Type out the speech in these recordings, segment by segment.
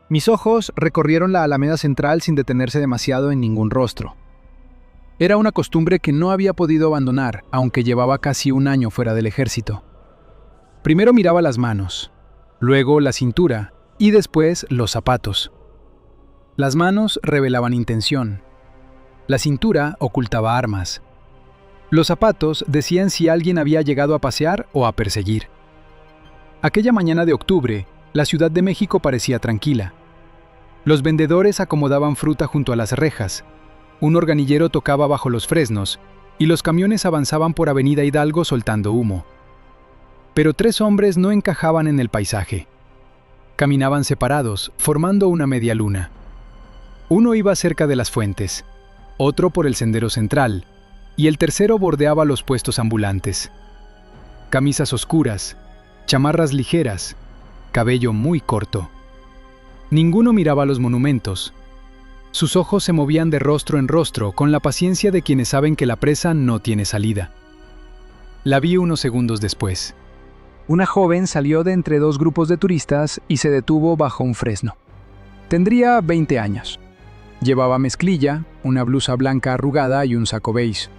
Mis ojos recorrieron la Alameda Central sin detenerse demasiado en ningún rostro. Era una costumbre que no había podido abandonar, aunque llevaba casi un año fuera del ejército. Primero miraba las manos, luego la cintura y después los zapatos. Las manos revelaban intención. La cintura ocultaba armas. Los zapatos decían si alguien había llegado a pasear o a perseguir. Aquella mañana de octubre, la Ciudad de México parecía tranquila. Los vendedores acomodaban fruta junto a las rejas, un organillero tocaba bajo los fresnos y los camiones avanzaban por Avenida Hidalgo soltando humo. Pero tres hombres no encajaban en el paisaje. Caminaban separados, formando una media luna. Uno iba cerca de las fuentes, otro por el sendero central, y el tercero bordeaba los puestos ambulantes. Camisas oscuras, chamarras ligeras, cabello muy corto. Ninguno miraba los monumentos. Sus ojos se movían de rostro en rostro con la paciencia de quienes saben que la presa no tiene salida. La vi unos segundos después. Una joven salió de entre dos grupos de turistas y se detuvo bajo un fresno. Tendría 20 años. Llevaba mezclilla, una blusa blanca arrugada y un saco beige.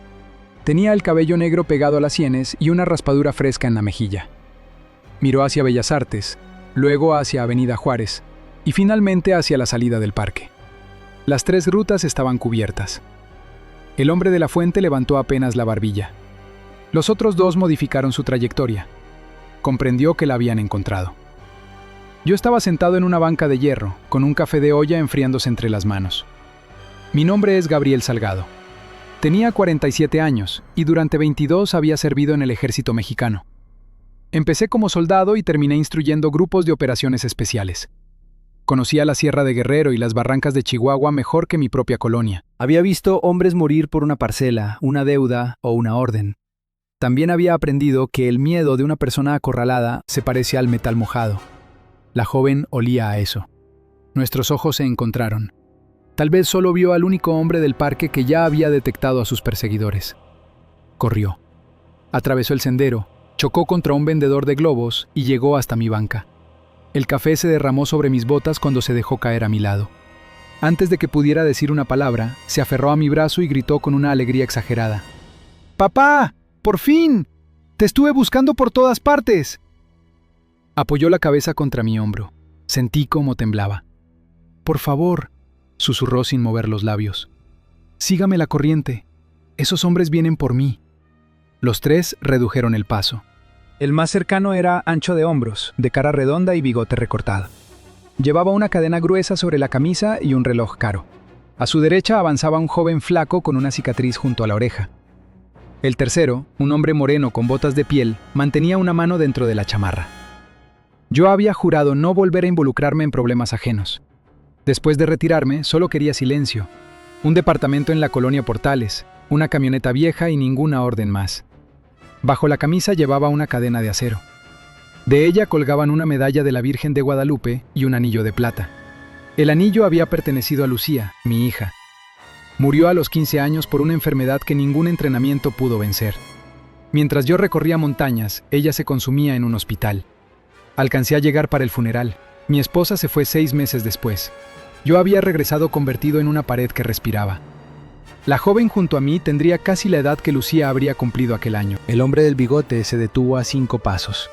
Tenía el cabello negro pegado a las sienes y una raspadura fresca en la mejilla. Miró hacia Bellas Artes, luego hacia Avenida Juárez y finalmente hacia la salida del parque. Las tres rutas estaban cubiertas. El hombre de la fuente levantó apenas la barbilla. Los otros dos modificaron su trayectoria. Comprendió que la habían encontrado. Yo estaba sentado en una banca de hierro, con un café de olla enfriándose entre las manos. Mi nombre es Gabriel Salgado. Tenía 47 años y durante 22 había servido en el ejército mexicano. Empecé como soldado y terminé instruyendo grupos de operaciones especiales. Conocía la Sierra de Guerrero y las barrancas de Chihuahua mejor que mi propia colonia. Había visto hombres morir por una parcela, una deuda o una orden. También había aprendido que el miedo de una persona acorralada se parece al metal mojado. La joven olía a eso. Nuestros ojos se encontraron. Tal vez solo vio al único hombre del parque que ya había detectado a sus perseguidores. Corrió. Atravesó el sendero, chocó contra un vendedor de globos y llegó hasta mi banca. El café se derramó sobre mis botas cuando se dejó caer a mi lado. Antes de que pudiera decir una palabra, se aferró a mi brazo y gritó con una alegría exagerada. ¡Papá! ¡Por fin! ¡Te estuve buscando por todas partes! Apoyó la cabeza contra mi hombro. Sentí cómo temblaba. «Por favor», susurró sin mover los labios. «Sígame la corriente. Esos hombres vienen por mí». Los tres redujeron el paso. El más cercano era ancho de hombros, de cara redonda y bigote recortado. Llevaba una cadena gruesa sobre la camisa y un reloj caro. A su derecha avanzaba un joven flaco con una cicatriz junto a la oreja. El tercero, un hombre moreno con botas de piel, mantenía una mano dentro de la chamarra. Yo había jurado no volver a involucrarme en problemas ajenos. Después de retirarme, solo quería silencio. Un departamento en la colonia Portales, una camioneta vieja y ninguna orden más. Bajo la camisa llevaba una cadena de acero. De ella colgaban una medalla de la Virgen de Guadalupe y un anillo de plata. El anillo había pertenecido a Lucía, mi hija. Murió a los 15 años por una enfermedad que ningún entrenamiento pudo vencer. Mientras yo recorría montañas, ella se consumía en un hospital. Alcancé a llegar para el funeral. Mi esposa se fue 6 meses después. Yo había regresado convertido en una pared que respiraba. La joven junto a mí tendría casi la edad que Lucía habría cumplido aquel año. El hombre del bigote se detuvo a 5 pasos.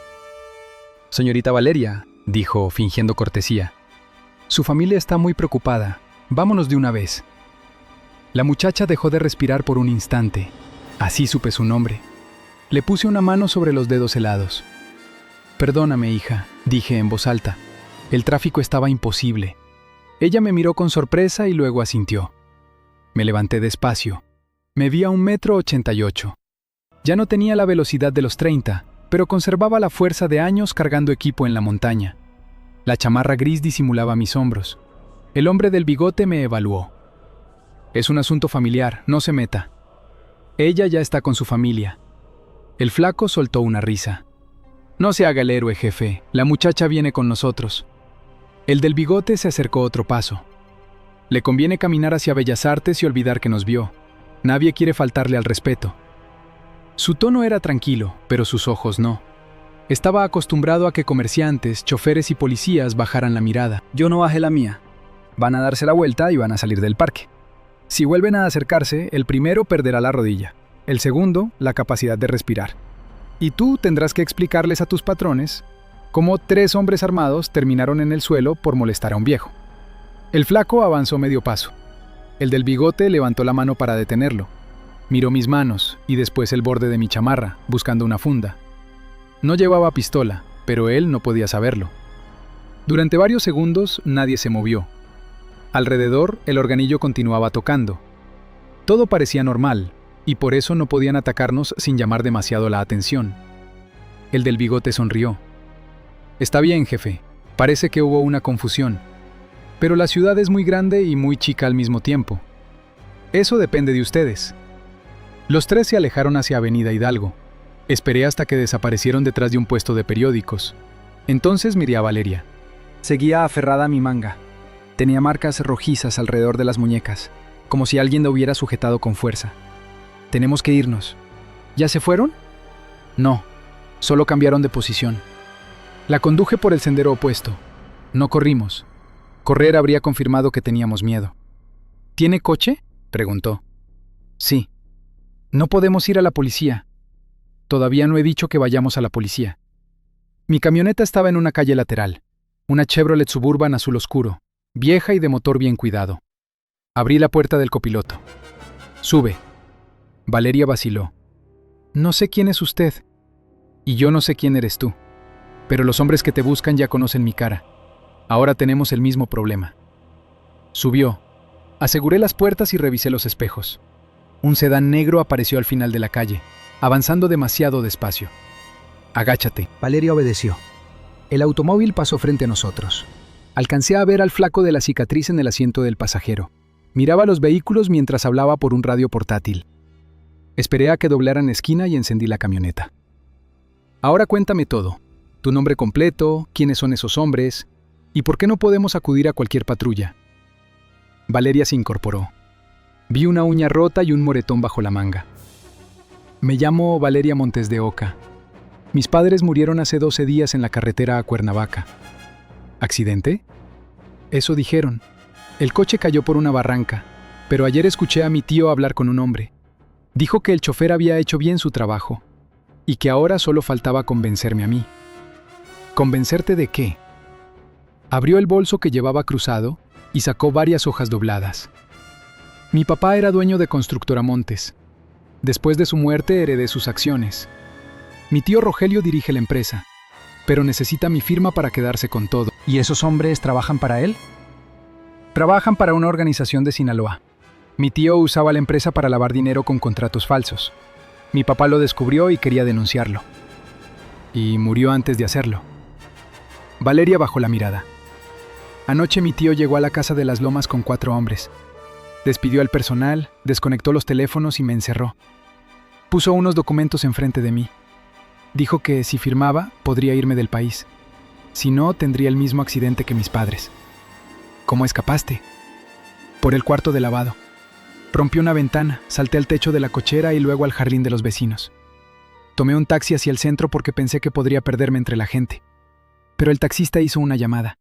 «Señorita Valeria», dijo, fingiendo cortesía. «Su familia está muy preocupada. Vámonos de una vez». La muchacha dejó de respirar por un instante. Así supe su nombre. Le puse una mano sobre los dedos helados. «Perdóname, hija», dije en voz alta. El tráfico estaba imposible. Ella me miró con sorpresa y luego asintió. Me levanté despacio. Me vi a 1,88 m. Ya no tenía la velocidad de los 30, pero conservaba la fuerza de años cargando equipo en la montaña. La chamarra gris disimulaba mis hombros. El hombre del bigote me evaluó. «Es un asunto familiar, no se meta. Ella ya está con su familia». El flaco soltó una risa. «No se haga el héroe, jefe. La muchacha viene con nosotros». El del bigote se acercó otro paso. «Le conviene caminar hacia Bellas Artes y olvidar que nos vio. Nadie quiere faltarle al respeto». Su tono era tranquilo, pero sus ojos no. Estaba acostumbrado a que comerciantes, choferes y policías bajaran la mirada. Yo no bajé la mía. Van a darse la vuelta y van a salir del parque. Si vuelven a acercarse, el primero perderá la rodilla, el segundo, la capacidad de respirar. Y tú tendrás que explicarles a tus patrones cómo 3 hombres armados terminaron en el suelo por molestar a un viejo. El flaco avanzó medio paso. El del bigote levantó la mano para detenerlo. Miró mis manos y después el borde de mi chamarra, buscando una funda. No llevaba pistola, pero él no podía saberlo. Durante varios segundos nadie se movió. Alrededor, el organillo continuaba tocando. Todo parecía normal, y por eso no podían atacarnos sin llamar demasiado la atención. El del bigote sonrió. Está bien, jefe. Parece que hubo una confusión. Pero la ciudad es muy grande y muy chica al mismo tiempo. Eso depende de ustedes. Los 3 se alejaron hacia Avenida Hidalgo. Esperé hasta que desaparecieron detrás de un puesto de periódicos. Entonces miré a Valeria. Seguía aferrada a mi manga. Tenía marcas rojizas alrededor de las muñecas, como si alguien la hubiera sujetado con fuerza. Tenemos que irnos. ¿Ya se fueron? No, solo cambiaron de posición. La conduje por el sendero opuesto. No corrimos. Correr habría confirmado que teníamos miedo. ¿Tiene coche?, preguntó. Sí. No podemos ir a la policía. Todavía no he dicho que vayamos a la policía. Mi camioneta estaba en una calle lateral, una Chevrolet Suburban azul oscuro, vieja y de motor bien cuidado. Abrí la puerta del copiloto. Sube. Valeria vaciló. No sé quién es usted. Y yo no sé quién eres tú. Pero los hombres que te buscan ya conocen mi cara. Ahora tenemos el mismo problema. Subió. Aseguré las puertas y revisé los espejos. Un sedán negro apareció al final de la calle, avanzando demasiado despacio. Agáchate. Valeria obedeció. El automóvil pasó frente a nosotros. Alcancé a ver al flaco de la cicatriz en el asiento del pasajero. Miraba los vehículos mientras hablaba por un radio portátil. Esperé a que doblaran esquina y encendí la camioneta. Ahora cuéntame todo. Tu nombre completo, quiénes son esos hombres, y por qué no podemos acudir a cualquier patrulla. Valeria se incorporó. Vi una uña rota y un moretón bajo la manga. Me llamo Valeria Montes de Oca. Mis padres murieron hace 12 días en la carretera a Cuernavaca. ¿Accidente? Eso dijeron. El coche cayó por una barranca, pero ayer escuché a mi tío hablar con un hombre. Dijo que el chofer había hecho bien su trabajo y que ahora solo faltaba convencerme a mí. ¿Convencerte de qué? Abrió el bolso que llevaba cruzado y sacó varias hojas dobladas. Mi papá era dueño de Constructora Montes. Después de su muerte heredé sus acciones. Mi tío Rogelio dirige la empresa, pero necesita mi firma para quedarse con todo. ¿Y esos hombres trabajan para él? Trabajan para una organización de Sinaloa. Mi tío usaba la empresa para lavar dinero con contratos falsos. Mi papá lo descubrió y quería denunciarlo. Y murió antes de hacerlo. Valeria bajó la mirada. Anoche mi tío llegó a la casa de las Lomas con 4 hombres. Despidió al personal, desconectó los teléfonos y me encerró. Puso unos documentos enfrente de mí. Dijo que si firmaba, podría irme del país. Si no, tendría el mismo accidente que mis padres. ¿Cómo escapaste? Por el cuarto de lavado. Rompí una ventana, salté al techo de la cochera y luego al jardín de los vecinos. Tomé un taxi hacia el centro porque pensé que podría perderme entre la gente. Pero el taxista hizo una llamada.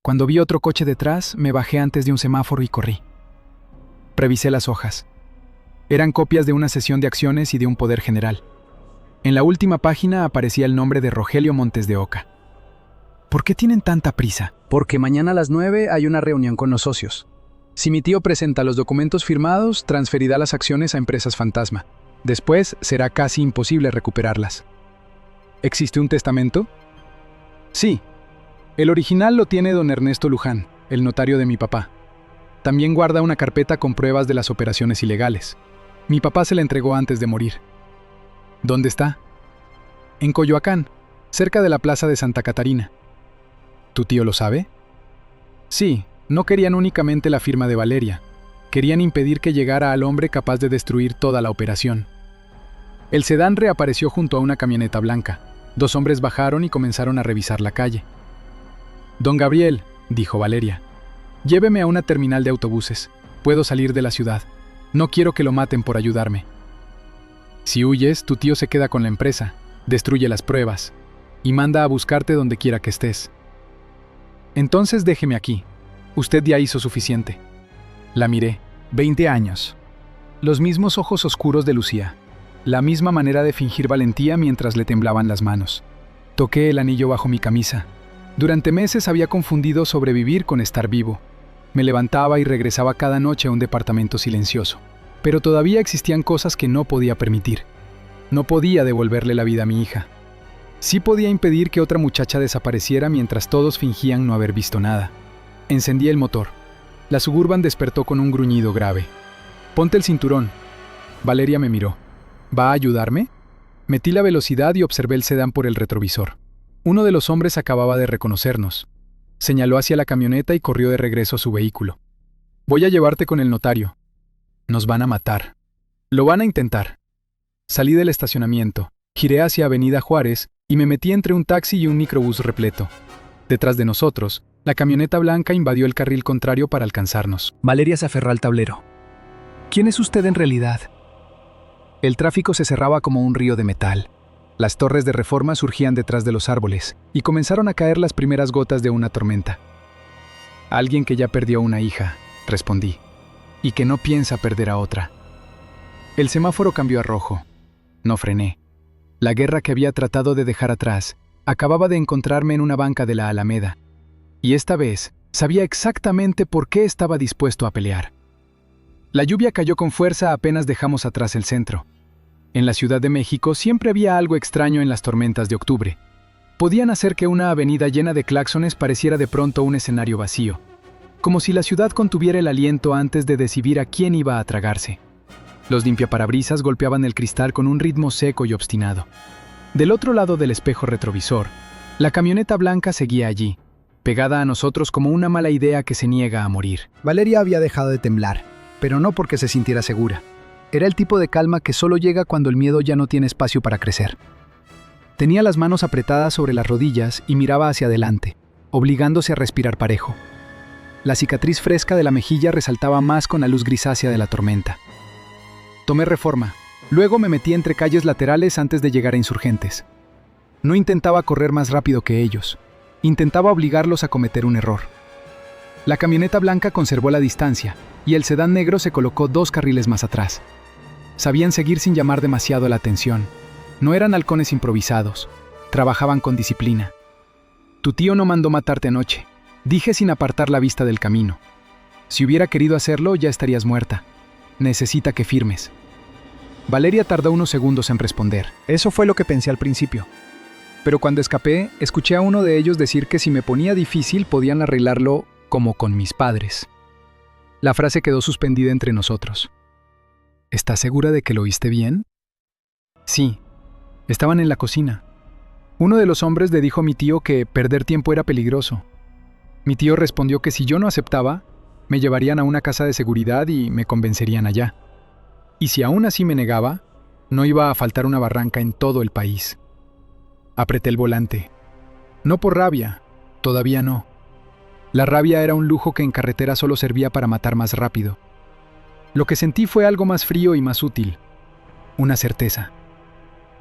Cuando vi otro coche detrás, me bajé antes de un semáforo y corrí. Revisé las hojas. Eran copias de una sesión de acciones y de un poder general. En la última página aparecía el nombre de Rogelio Montes de Oca. ¿Por qué tienen tanta prisa? Porque mañana a las 9 hay una reunión con los socios. Si mi tío presenta los documentos firmados, transferirá las acciones a empresas fantasma. Después será casi imposible recuperarlas. ¿Existe un testamento? Sí. El original lo tiene don Ernesto Luján, el notario de mi papá. También guarda una carpeta con pruebas de las operaciones ilegales. Mi papá se la entregó antes de morir. ¿Dónde está? En Coyoacán, cerca de la plaza de Santa Catarina. ¿Tu tío lo sabe? Sí, no querían únicamente la firma de Valeria. Querían impedir que llegara al hombre capaz de destruir toda la operación. El sedán reapareció junto a una camioneta blanca. 2 hombres bajaron y comenzaron a revisar la calle. Don Gabriel, dijo Valeria, lléveme a una terminal de autobuses. Puedo salir de la ciudad. No quiero que lo maten por ayudarme. Si huyes, tu tío se queda con la empresa. Destruye las pruebas. y manda a buscarte donde quiera que estés. Entonces déjeme aquí. Usted ya hizo suficiente. La miré. 20 años. Los mismos ojos oscuros de Lucía. La misma manera de fingir valentía mientras le temblaban las manos. Toqué el anillo bajo mi camisa. Durante meses había confundido sobrevivir con estar vivo. Me levantaba y regresaba cada noche a un departamento silencioso. Pero todavía existían cosas que no podía permitir. No podía devolverle la vida a mi hija. Sí podía impedir que otra muchacha desapareciera mientras todos fingían no haber visto nada. Encendí el motor. La Suburban despertó con un gruñido grave. «Ponte el cinturón». Valeria me miró. «¿Va a ayudarme?». Metí la velocidad y observé el sedán por el retrovisor. Uno de los hombres acababa de reconocernos. Señaló hacia la camioneta y corrió de regreso a su vehículo. «Voy a llevarte con el notario. Nos van a matar. Lo van a intentar». Salí del estacionamiento, giré hacia Avenida Juárez y me metí entre un taxi y un microbús repleto. Detrás de nosotros, la camioneta blanca invadió el carril contrario para alcanzarnos. Valeria se aferró al tablero. ¿Quién es usted en realidad? El tráfico se cerraba como un río de metal. Las torres de Reforma surgían detrás de los árboles y comenzaron a caer las primeras gotas de una tormenta. Alguien que ya perdió una hija, respondí, y que no piensa perder a otra. El semáforo cambió a rojo. No frené. La guerra que había tratado de dejar atrás acababa de encontrarme en una banca de la Alameda. Y esta vez sabía exactamente por qué estaba dispuesto a pelear. La lluvia cayó con fuerza apenas dejamos atrás el centro. En la Ciudad de México siempre había algo extraño en las tormentas de octubre. Podían hacer que una avenida llena de claxones pareciera de pronto un escenario vacío, como si la ciudad contuviera el aliento antes de decidir a quién iba a tragarse. Los limpiaparabrisas golpeaban el cristal con un ritmo seco y obstinado. Del otro lado del espejo retrovisor, la camioneta blanca seguía allí, pegada a nosotros como una mala idea que se niega a morir. Valeria había dejado de temblar, pero no porque se sintiera segura. Era el tipo de calma que solo llega cuando el miedo ya no tiene espacio para crecer. Tenía las manos apretadas sobre las rodillas y miraba hacia adelante, obligándose a respirar parejo. La cicatriz fresca de la mejilla resaltaba más con la luz grisácea de la tormenta. Tomé Reforma. Luego me metí entre calles laterales antes de llegar a Insurgentes. No intentaba correr más rápido que ellos. Intentaba obligarlos a cometer un error. La camioneta blanca conservó la distancia y el sedán negro se colocó 2 carriles más atrás. Sabían seguir sin llamar demasiado la atención. No eran halcones improvisados. Trabajaban con disciplina. «Tu tío no mandó matarte anoche», dije sin apartar la vista del camino. «Si hubiera querido hacerlo, ya estarías muerta. Necesita que firmes». Valeria tardó unos segundos en responder. Eso fue lo que pensé al principio. Pero cuando escapé, escuché a uno de ellos decir que si me ponía difícil podían arreglarlo como con mis padres. La frase quedó suspendida entre nosotros. ¿Estás segura de que lo oíste bien? Sí. Estaban en la cocina. Uno de los hombres le dijo a mi tío que perder tiempo era peligroso. Mi tío respondió que si yo no aceptaba, me llevarían a una casa de seguridad y me convencerían allá. Y si aún así me negaba, no iba a faltar una barranca en todo el país. Apreté el volante. No por rabia, todavía no. La rabia era un lujo que en carretera solo servía para matar más rápido. Lo que sentí fue algo más frío y más útil. Una certeza.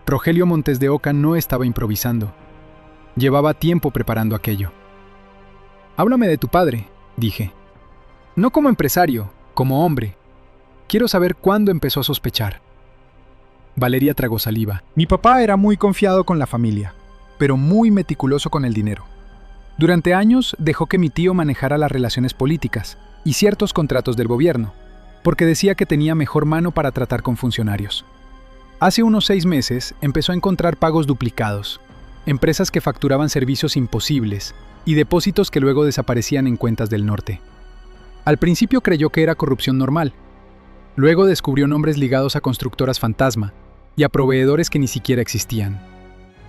Rogelio Montes de Oca no estaba improvisando. Llevaba tiempo preparando aquello. «Háblame de tu padre», dije. «No como empresario, como hombre. Quiero saber cuándo empezó a sospechar». Valeria tragó saliva. Mi papá era muy confiado con la familia, pero muy meticuloso con el dinero. Durante años dejó que mi tío manejara las relaciones políticas y ciertos contratos del gobierno, porque decía que tenía mejor mano para tratar con funcionarios. Hace unos 6 meses empezó a encontrar pagos duplicados, empresas que facturaban servicios imposibles y depósitos que luego desaparecían en cuentas del norte. Al principio creyó que era corrupción normal. Luego descubrió nombres ligados a constructoras fantasma y a proveedores que ni siquiera existían.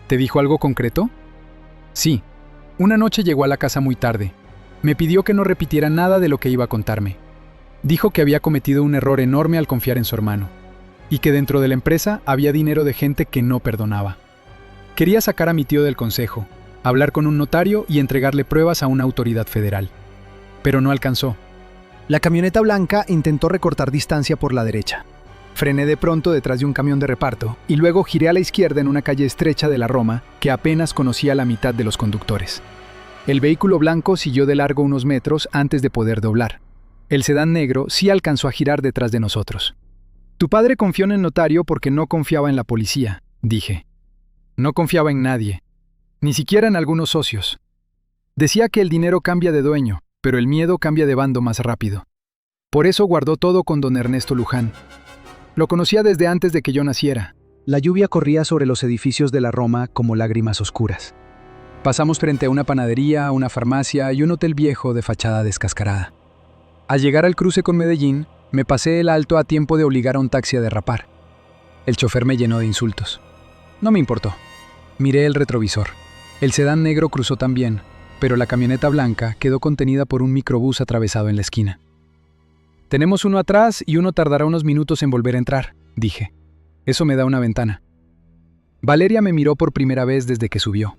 ¿Te dijo algo concreto? Sí. Una noche llegó a la casa muy tarde. Me pidió que no repitiera nada de lo que iba a contarme. Dijo que había cometido un error enorme al confiar en su hermano, y que dentro de la empresa había dinero de gente que no perdonaba. Quería sacar a mi tío del consejo, hablar con un notario y entregarle pruebas a una autoridad federal. Pero no alcanzó. La camioneta blanca intentó recortar distancia por la derecha. Frené de pronto detrás de un camión de reparto y luego giré a la izquierda en una calle estrecha de la Roma que apenas conocía la mitad de los conductores. El vehículo blanco siguió de largo unos metros antes de poder doblar. El sedán negro sí alcanzó a girar detrás de nosotros. Tu padre confió en el notario porque no confiaba en la policía, dije. No confiaba en nadie, ni siquiera en algunos socios. Decía que el dinero cambia de dueño, pero el miedo cambia de bando más rápido. Por eso guardó todo con don Ernesto Luján. Lo conocía desde antes de que yo naciera. La lluvia corría sobre los edificios de la Roma como lágrimas oscuras. Pasamos frente a una panadería, una farmacia y un hotel viejo de fachada descascarada. Al llegar al cruce con Medellín, me pasé el alto a tiempo de obligar a un taxi a derrapar. El chofer me llenó de insultos. No me importó. Miré el retrovisor. El sedán negro cruzó también, pero la camioneta blanca quedó contenida por un microbús atravesado en la esquina. Tenemos uno atrás y uno tardará unos minutos en volver a entrar, dije. Eso me da una ventana. Valeria me miró por primera vez desde que subió.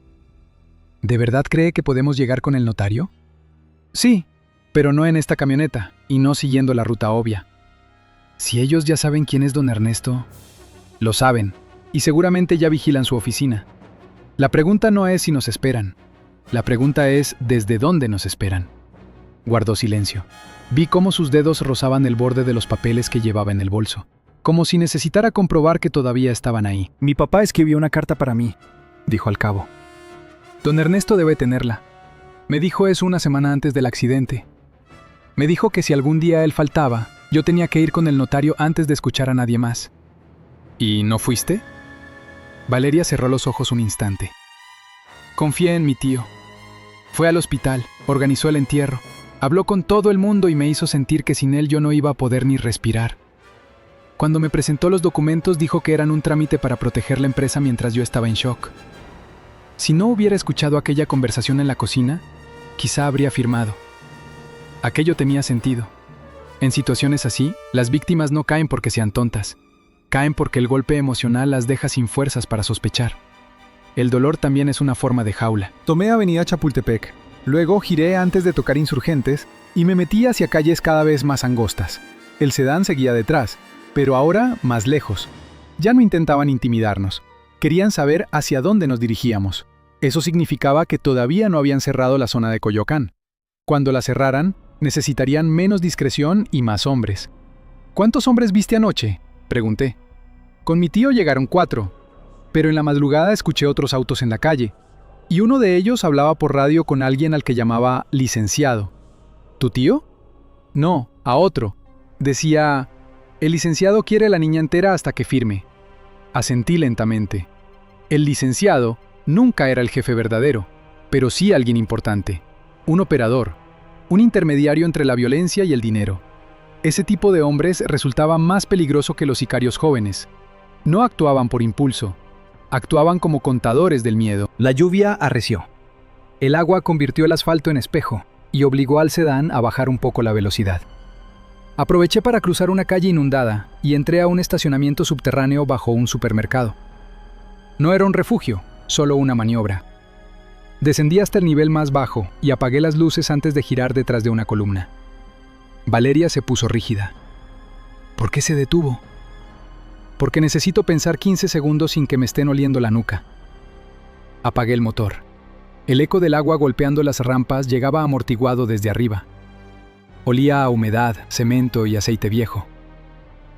¿De verdad cree que podemos llegar con el notario? Sí, pero no en esta camioneta y no siguiendo la ruta obvia. Si ellos ya saben quién es don Ernesto, lo saben, y seguramente ya vigilan su oficina. La pregunta no es si nos esperan. La pregunta es ¿desde dónde nos esperan? Guardó silencio. Vi cómo sus dedos rozaban el borde de los papeles que llevaba en el bolso, como si necesitara comprobar que todavía estaban ahí. Mi papá escribió una carta para mí, dijo al cabo. Don Ernesto debe tenerla. Me dijo eso una semana antes del accidente. Me dijo que si algún día él faltaba, yo tenía que ir con el notario antes de escuchar a nadie más. ¿Y no fuiste? Valeria cerró los ojos un instante. Confié en mi tío. Fue al hospital, organizó el entierro, habló con todo el mundo y me hizo sentir que sin él yo no iba a poder ni respirar. Cuando me presentó los documentos dijo que eran un trámite para proteger la empresa mientras yo estaba en shock. Si no hubiera escuchado aquella conversación en la cocina, quizá habría firmado. Aquello tenía sentido. En situaciones así, las víctimas no caen porque sean tontas. Caen porque el golpe emocional las deja sin fuerzas para sospechar. El dolor también es una forma de jaula. Tomé Avenida Chapultepec, luego giré antes de tocar Insurgentes y me metí hacia calles cada vez más angostas. El sedán seguía detrás, pero ahora más lejos. Ya no intentaban intimidarnos. Querían saber hacia dónde nos dirigíamos. Eso significaba que todavía no habían cerrado la zona de Coyoacán. Cuando la cerraran, necesitarían menos discreción y más hombres. ¿Cuántos hombres viste anoche?, pregunté. Con mi tío llegaron 4, pero en la madrugada escuché otros autos en la calle, y uno de ellos hablaba por radio con alguien al que llamaba licenciado. ¿Tu tío? No, a otro. Decía, el licenciado quiere a la niña entera hasta que firme. Asentí lentamente. El licenciado nunca era el jefe verdadero, pero sí alguien importante. Un operador, un intermediario entre la violencia y el dinero. Ese tipo de hombres resultaba más peligroso que los sicarios jóvenes. No actuaban por impulso, actuaban como contadores del miedo. La lluvia arreció. El agua convirtió el asfalto en espejo y obligó al sedán a bajar un poco la velocidad. Aproveché para cruzar una calle inundada y entré a un estacionamiento subterráneo bajo un supermercado. No era un refugio, solo una maniobra. Descendí hasta el nivel más bajo y apagué las luces antes de girar detrás de una columna. Valeria se puso rígida. ¿Por qué se detuvo? Porque necesito pensar 15 segundos sin que me estén oliendo la nuca. Apagué el motor. El eco del agua golpeando las rampas llegaba amortiguado desde arriba. Olía a humedad, cemento y aceite viejo.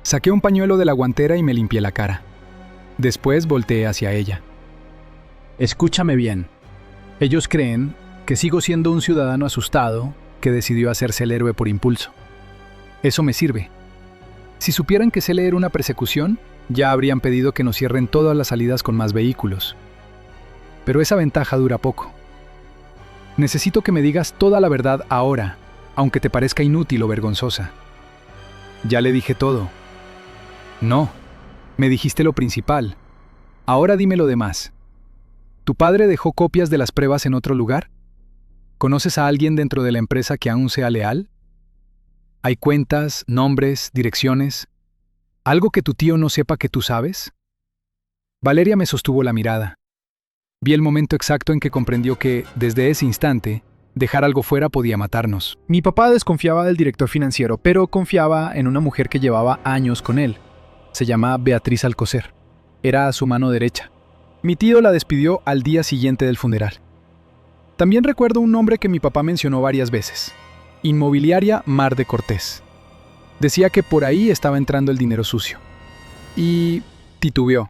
Saqué un pañuelo de la guantera y me limpié la cara. Después volteé hacia ella. Escúchame bien. Ellos creen que sigo siendo un ciudadano asustado que decidió hacerse el héroe por impulso. Eso me sirve. Si supieran que sé leer una persecución, ya habrían pedido que nos cierren todas las salidas con más vehículos. Pero esa ventaja dura poco. Necesito que me digas toda la verdad ahora, aunque te parezca inútil o vergonzosa. Ya le dije todo. No, me dijiste lo principal. Ahora dime lo demás. ¿Tu padre dejó copias de las pruebas en otro lugar? ¿Conoces a alguien dentro de la empresa que aún sea leal? ¿Hay cuentas, nombres, direcciones? ¿Algo que tu tío no sepa que tú sabes? Valeria me sostuvo la mirada. Vi el momento exacto en que comprendió que, desde ese instante, dejar algo fuera podía matarnos. Mi papá desconfiaba del director financiero, pero confiaba en una mujer que llevaba años con él. Se llama Beatriz Alcocer. Era su mano derecha. Mi tío la despidió al día siguiente del funeral. También recuerdo un nombre que mi papá mencionó varias veces. Inmobiliaria Mar de Cortés. Decía que por ahí estaba entrando el dinero sucio. Y titubeó.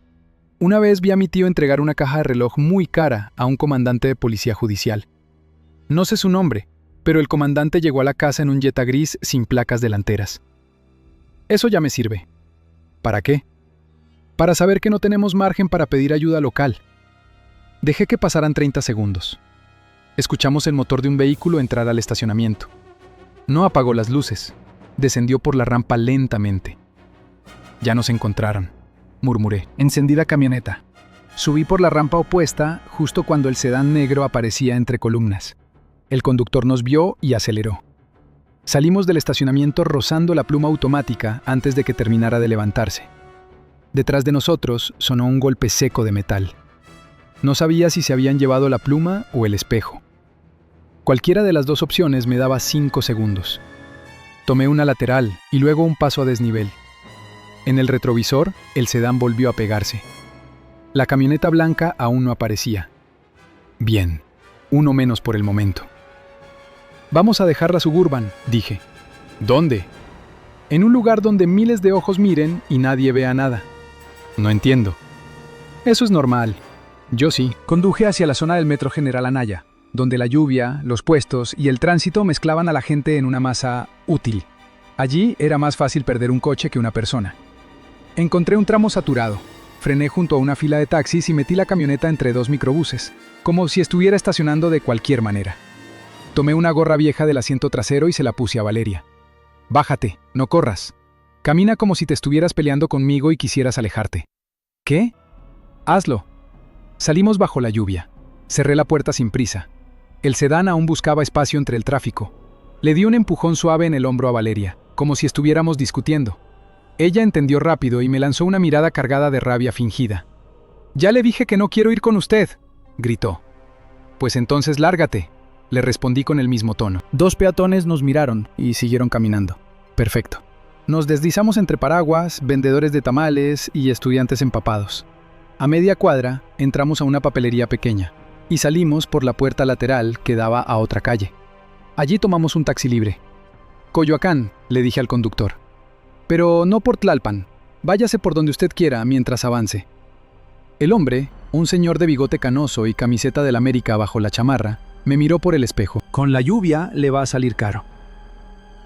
Una vez vi a mi tío entregar una caja de reloj muy cara a un comandante de policía judicial. No sé su nombre, pero el comandante llegó a la casa en un Jetta gris sin placas delanteras. Eso ya me sirve. ¿Para qué? Para saber que no tenemos margen para pedir ayuda local. Dejé que pasaran 30 segundos. Escuchamos el motor de un vehículo entrar al estacionamiento. No apagó las luces. Descendió por la rampa lentamente. Ya nos encontraron, murmuré. Encendí la camioneta. Subí por la rampa opuesta justo cuando el sedán negro aparecía entre columnas. El conductor nos vio y aceleró. Salimos del estacionamiento rozando la pluma automática antes de que terminara de levantarse. Detrás de nosotros sonó un golpe seco de metal. No sabía si se habían llevado la pluma o el espejo. Cualquiera de las dos opciones me daba 5 segundos. Tomé una lateral y luego un paso a desnivel. En el retrovisor, el sedán volvió a pegarse. La camioneta blanca aún no aparecía. Bien, uno menos por el momento. Vamos a dejar la Suburban, dije. ¿Dónde? En un lugar donde miles de ojos miren y nadie vea nada. No entiendo. Eso es normal. Yo sí. Conduje hacia la zona del Metro General Anaya, donde la lluvia, los puestos y el tránsito mezclaban a la gente en una masa útil. Allí era más fácil perder un coche que una persona. Encontré un tramo saturado. Frené junto a una fila de taxis y metí la camioneta entre 2 microbuses, como si estuviera estacionando de cualquier manera. Tomé una gorra vieja del asiento trasero y se la puse a Valeria. Bájate, no corras. Camina como si te estuvieras peleando conmigo y quisieras alejarte. ¿Qué? Hazlo. Salimos bajo la lluvia. Cerré la puerta sin prisa. El sedán aún buscaba espacio entre el tráfico. Le di un empujón suave en el hombro a Valeria, como si estuviéramos discutiendo. Ella entendió rápido y me lanzó una mirada cargada de rabia fingida. «Ya le dije que no quiero ir con usted», gritó. «Pues entonces lárgate», le respondí con el mismo tono. 2 peatones nos miraron y siguieron caminando. Perfecto. Nos deslizamos entre paraguas, vendedores de tamales y estudiantes empapados. A media cuadra entramos a una papelería pequeña y salimos por la puerta lateral que daba a otra calle. Allí tomamos un taxi libre. «Coyoacán», le dije al conductor. «Pero no por Tlalpan. Váyase por donde usted quiera mientras avance». El hombre, un señor de bigote canoso y camiseta del América bajo la chamarra, me miró por el espejo. «Con la lluvia le va a salir caro».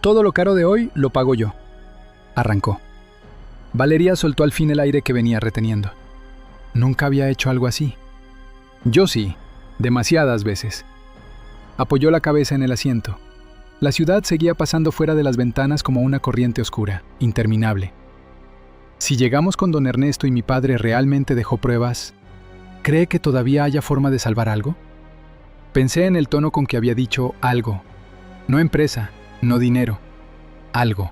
«Todo lo caro de hoy lo pago yo». Arrancó. Valeria soltó al fin el aire que venía reteniendo. Nunca había hecho algo así. Yo sí, demasiadas veces. Apoyó la cabeza en el asiento. La ciudad seguía pasando fuera de las ventanas como una corriente oscura, interminable. Si llegamos con don Ernesto y mi padre realmente dejó pruebas, ¿cree que todavía haya forma de salvar algo? Pensé en el tono con que había dicho algo. No empresa, no dinero. Algo.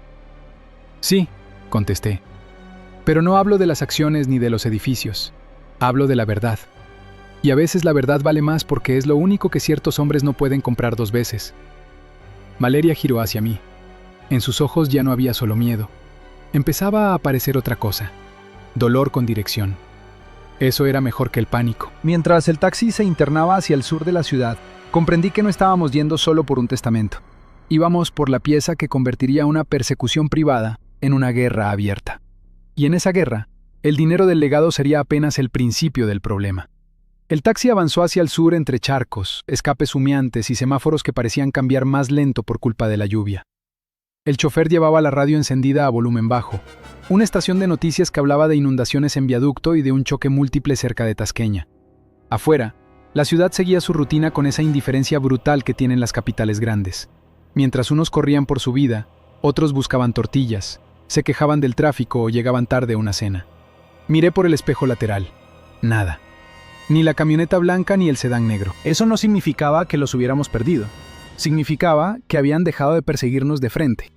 Sí, contesté. Pero no hablo de las acciones ni de los edificios. Hablo de la verdad. Y a veces la verdad vale más porque es lo único que ciertos hombres no pueden comprar 2 veces. Valeria giró hacia mí. En sus ojos ya no había solo miedo. Empezaba a aparecer otra cosa. Dolor con dirección. Eso era mejor que el pánico. Mientras el taxi se internaba hacia el sur de la ciudad, comprendí que no estábamos yendo solo por un testamento. Íbamos por la pieza que convertiría una persecución privada en una guerra abierta. Y en esa guerra, el dinero del legado sería apenas el principio del problema. El taxi avanzó hacia el sur entre charcos, escapes humeantes y semáforos que parecían cambiar más lento por culpa de la lluvia. El chofer llevaba la radio encendida a volumen bajo, una estación de noticias que hablaba de inundaciones en viaducto y de un choque múltiple cerca de Tasqueña. Afuera, la ciudad seguía su rutina con esa indiferencia brutal que tienen las capitales grandes. Mientras unos corrían por su vida, otros buscaban tortillas, se quejaban del tráfico o llegaban tarde a una cena. Miré por el espejo lateral. Nada. Ni la camioneta blanca ni el sedán negro. Eso no significaba que los hubiéramos perdido. Significaba que habían dejado de perseguirnos de frente.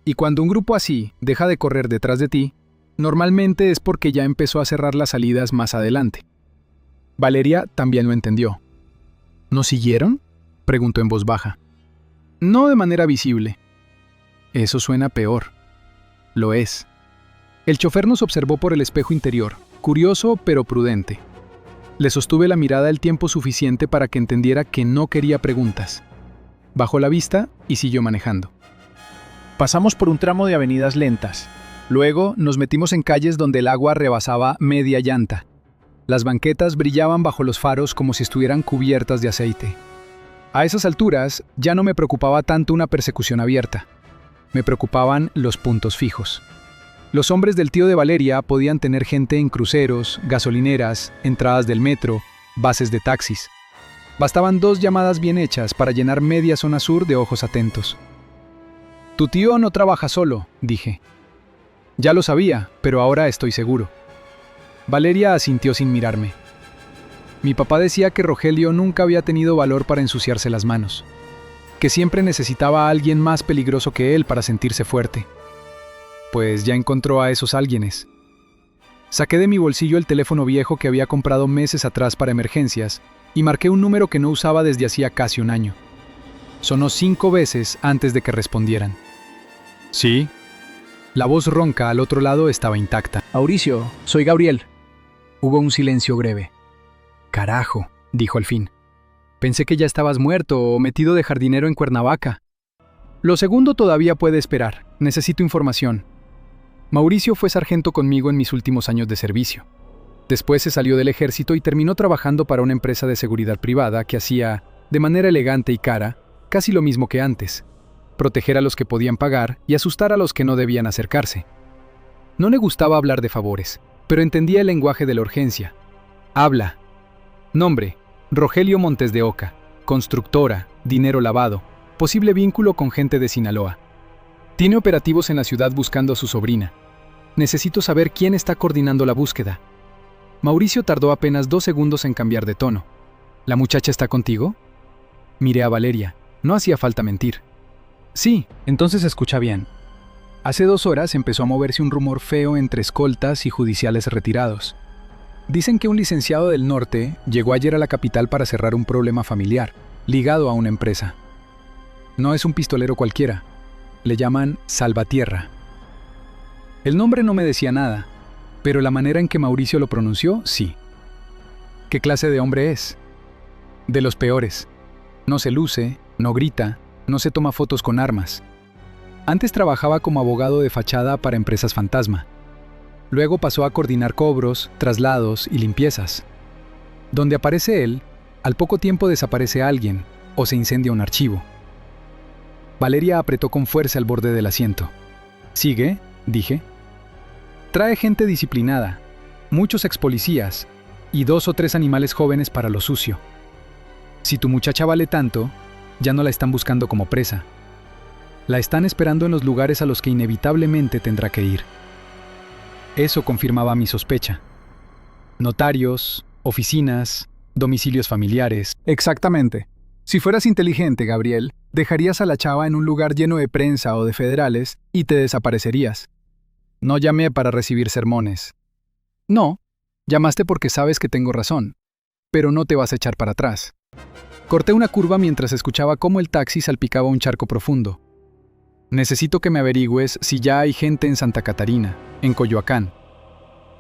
Y cuando un grupo así deja de correr detrás de ti, normalmente es porque ya empezó a cerrar las salidas más adelante. Valeria también lo entendió. ¿Nos siguieron?, preguntó en voz baja. No de manera visible. Eso suena peor. Lo es. El chofer nos observó por el espejo interior, curioso pero prudente. Le sostuve la mirada el tiempo suficiente para que entendiera que no quería preguntas. Bajó la vista y siguió manejando. Pasamos por un tramo de avenidas lentas. Luego nos metimos en calles donde el agua rebasaba media llanta. Las banquetas brillaban bajo los faros como si estuvieran cubiertas de aceite. A esas alturas ya no me preocupaba tanto una persecución abierta. Me preocupaban los puntos fijos. Los hombres del tío de Valeria podían tener gente en cruceros, gasolineras, entradas del metro, bases de taxis. Bastaban 2 llamadas bien hechas para llenar media zona sur de ojos atentos. «Tu tío no trabaja solo», dije. Ya lo sabía, pero ahora estoy seguro. Valeria asintió sin mirarme. Mi papá decía que Rogelio nunca había tenido valor para ensuciarse las manos, que siempre necesitaba a alguien más peligroso que él para sentirse fuerte. Pues ya encontró a esos alguienes. Saqué de mi bolsillo el teléfono viejo que había comprado meses atrás para emergencias y marqué un número que no usaba desde hacía casi un año. Sonó 5 veces antes de que respondieran. «Sí». La voz ronca al otro lado estaba intacta. «Mauricio, soy Gabriel». Hubo un silencio breve. «Carajo», dijo al fin. «Pensé que ya estabas muerto o metido de jardinero en Cuernavaca». «Lo segundo todavía puede esperar. Necesito información». Mauricio fue sargento conmigo en mis últimos años de servicio. Después se salió del ejército y terminó trabajando para una empresa de seguridad privada que hacía, de manera elegante y cara, casi lo mismo que antes: proteger a los que podían pagar y asustar a los que no debían acercarse. No le gustaba hablar de favores, pero entendía el lenguaje de la urgencia. «Habla». Nombre: Rogelio Montes de Oca. Constructora, dinero lavado, posible vínculo con gente de Sinaloa. Tiene operativos en la ciudad buscando a su sobrina. Necesito saber quién está coordinando la búsqueda. Mauricio tardó apenas 2 segundos en cambiar de tono. ¿La muchacha está contigo? Miré a Valeria. No hacía falta mentir. Sí, entonces escucha bien. Hace 2 horas empezó a moverse un rumor feo entre escoltas y judiciales retirados. Dicen que un licenciado del norte llegó ayer a la capital para cerrar un problema familiar, ligado a una empresa. No es un pistolero cualquiera. Le llaman Salvatierra. El nombre no me decía nada, pero la manera en que Mauricio lo pronunció, sí. ¿Qué clase de hombre es? De los peores. No se luce, no grita, no se toma fotos con armas. Antes trabajaba como abogado de fachada para empresas fantasma. Luego pasó a coordinar cobros, traslados y limpiezas. Donde aparece él, al poco tiempo desaparece alguien o se incendia un archivo. Valeria apretó con fuerza el borde del asiento. «¿Sigue?», dije. «Trae gente disciplinada, muchos expolicías y 2 o 3 animales jóvenes para lo sucio. Si tu muchacha vale tanto, ya no la están buscando como presa. La están esperando en los lugares a los que inevitablemente tendrá que ir». Eso confirmaba mi sospecha. Notarios, oficinas, domicilios familiares. Exactamente. Si fueras inteligente, Gabriel, dejarías a la chava en un lugar lleno de prensa o de federales y te desaparecerías. No llamé para recibir sermones. No, llamaste porque sabes que tengo razón, pero no te vas a echar para atrás. Corté una curva mientras escuchaba cómo el taxi salpicaba un charco profundo. Necesito que me averigües si ya hay gente en Santa Catarina, en Coyoacán.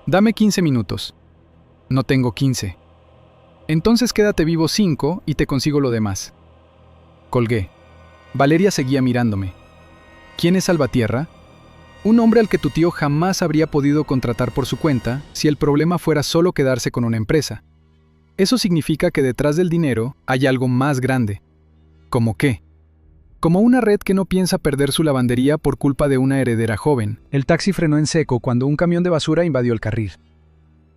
Dame 15 minutos. No tengo 15. Entonces quédate vivo 5 y te consigo lo demás. Colgué. Valeria seguía mirándome. ¿Quién es Salvatierra? Un hombre al que tu tío jamás habría podido contratar por su cuenta si el problema fuera solo quedarse con una empresa. Eso significa que detrás del dinero hay algo más grande. ¿Cómo qué? Como una red que no piensa perder su lavandería por culpa de una heredera joven. El taxi frenó en seco cuando un camión de basura invadió el carril.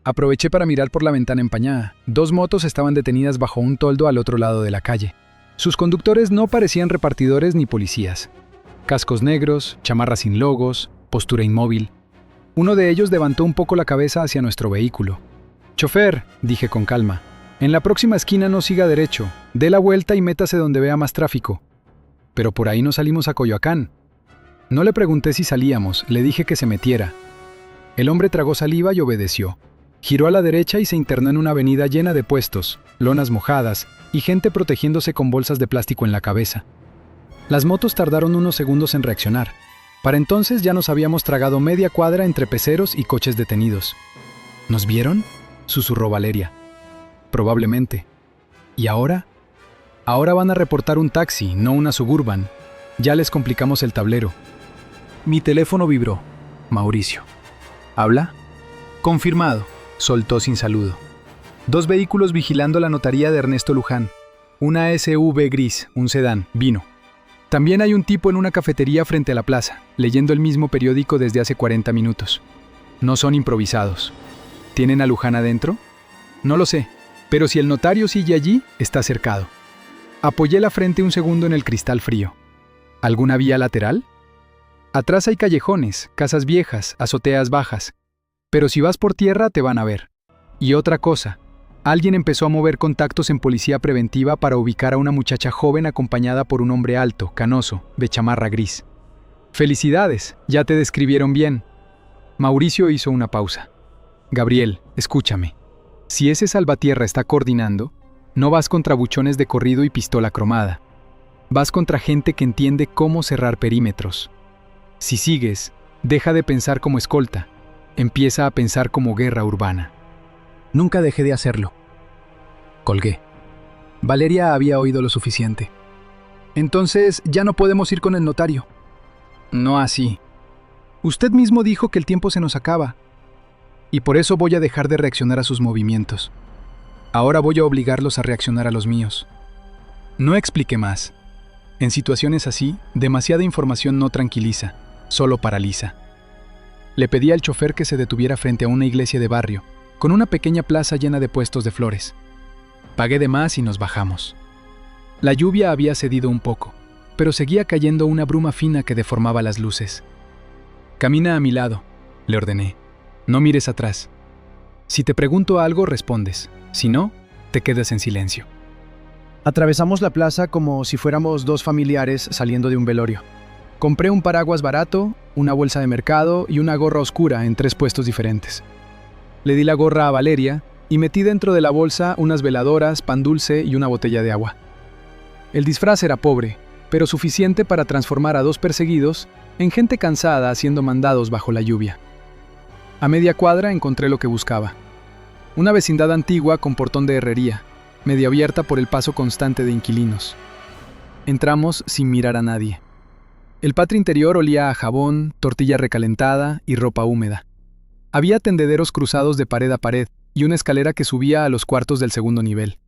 Aproveché para mirar por la ventana empañada. 2 motos estaban detenidas bajo un toldo al otro lado de la calle. Sus conductores no parecían repartidores ni policías. Cascos negros, chamarras sin logos, postura inmóvil. Uno de ellos levantó un poco la cabeza hacia nuestro vehículo. «Chofer», dije con calma, «en la próxima esquina no siga derecho. Dé la vuelta y métase donde vea más tráfico». «Pero por ahí no salimos a Coyoacán». No le pregunté si salíamos, le dije que se metiera. El hombre tragó saliva y obedeció. Giró a la derecha y se internó en una avenida llena de puestos, lonas mojadas y gente protegiéndose con bolsas de plástico en la cabeza. Las motos tardaron unos segundos en reaccionar. Para entonces ya nos habíamos tragado media cuadra entre peceros y coches detenidos. ¿Nos vieron?, susurró Valeria. Probablemente. ¿Y ahora? Ahora van a reportar un taxi, no una Suburban. Ya les complicamos el tablero. Mi teléfono vibró. Mauricio. ¿Habla? Confirmado, soltó sin saludo. 2 vehículos vigilando la notaría de Ernesto Luján. Una SUV gris, un sedán, vino. También hay un tipo en una cafetería frente a la plaza, leyendo el mismo periódico desde hace 40 minutos. No son improvisados. ¿Tienen a Luján adentro? No lo sé, pero si el notario sigue allí, está cercado. Apoyé la frente un segundo en el cristal frío. ¿Alguna vía lateral? Atrás hay callejones, casas viejas, azoteas bajas. Pero si vas por tierra te van a ver. Y otra cosa, alguien empezó a mover contactos en policía preventiva para ubicar a una muchacha joven acompañada por un hombre alto, canoso, de chamarra gris. ¡Felicidades! Ya te describieron bien. Mauricio hizo una pausa. Gabriel, escúchame. Si ese salvatierra está coordinando, no vas contra buchones de corrido y pistola cromada. Vas contra gente que entiende cómo cerrar perímetros. Si sigues, deja de pensar como escolta. Empieza a pensar como guerra urbana. Nunca dejé de hacerlo. Colgué. Valeria había oído lo suficiente. Entonces, ya no podemos ir con el notario. No así. Usted mismo dijo que el tiempo se nos acaba. Y por eso voy a dejar de reaccionar a sus movimientos. Ahora voy a obligarlos a reaccionar a los míos. No expliqué más. En situaciones así, demasiada información no tranquiliza, solo paraliza. Le pedí al chofer que se detuviera frente a una iglesia de barrio, con una pequeña plaza llena de puestos de flores. Pagué de más y nos bajamos. La lluvia había cedido un poco, pero seguía cayendo una bruma fina que deformaba las luces. Camina a mi lado, le ordené. No mires atrás. Si te pregunto algo, respondes. Si no, te quedas en silencio. Atravesamos la plaza como si fuéramos 2 familiares saliendo de un velorio. Compré un paraguas barato, una bolsa de mercado y una gorra oscura en 3 puestos diferentes. Le di la gorra a Valeria y metí dentro de la bolsa unas veladoras, pan dulce y una botella de agua. El disfraz era pobre, pero suficiente para transformar a 2 perseguidos en gente cansada haciendo mandados bajo la lluvia. A media cuadra encontré lo que buscaba. Una vecindad antigua con portón de herrería, medio abierta por el paso constante de inquilinos. Entramos sin mirar a nadie. El patio interior olía a jabón, tortilla recalentada y ropa húmeda. Había tendederos cruzados de pared a pared y una escalera que subía a los cuartos del segundo nivel.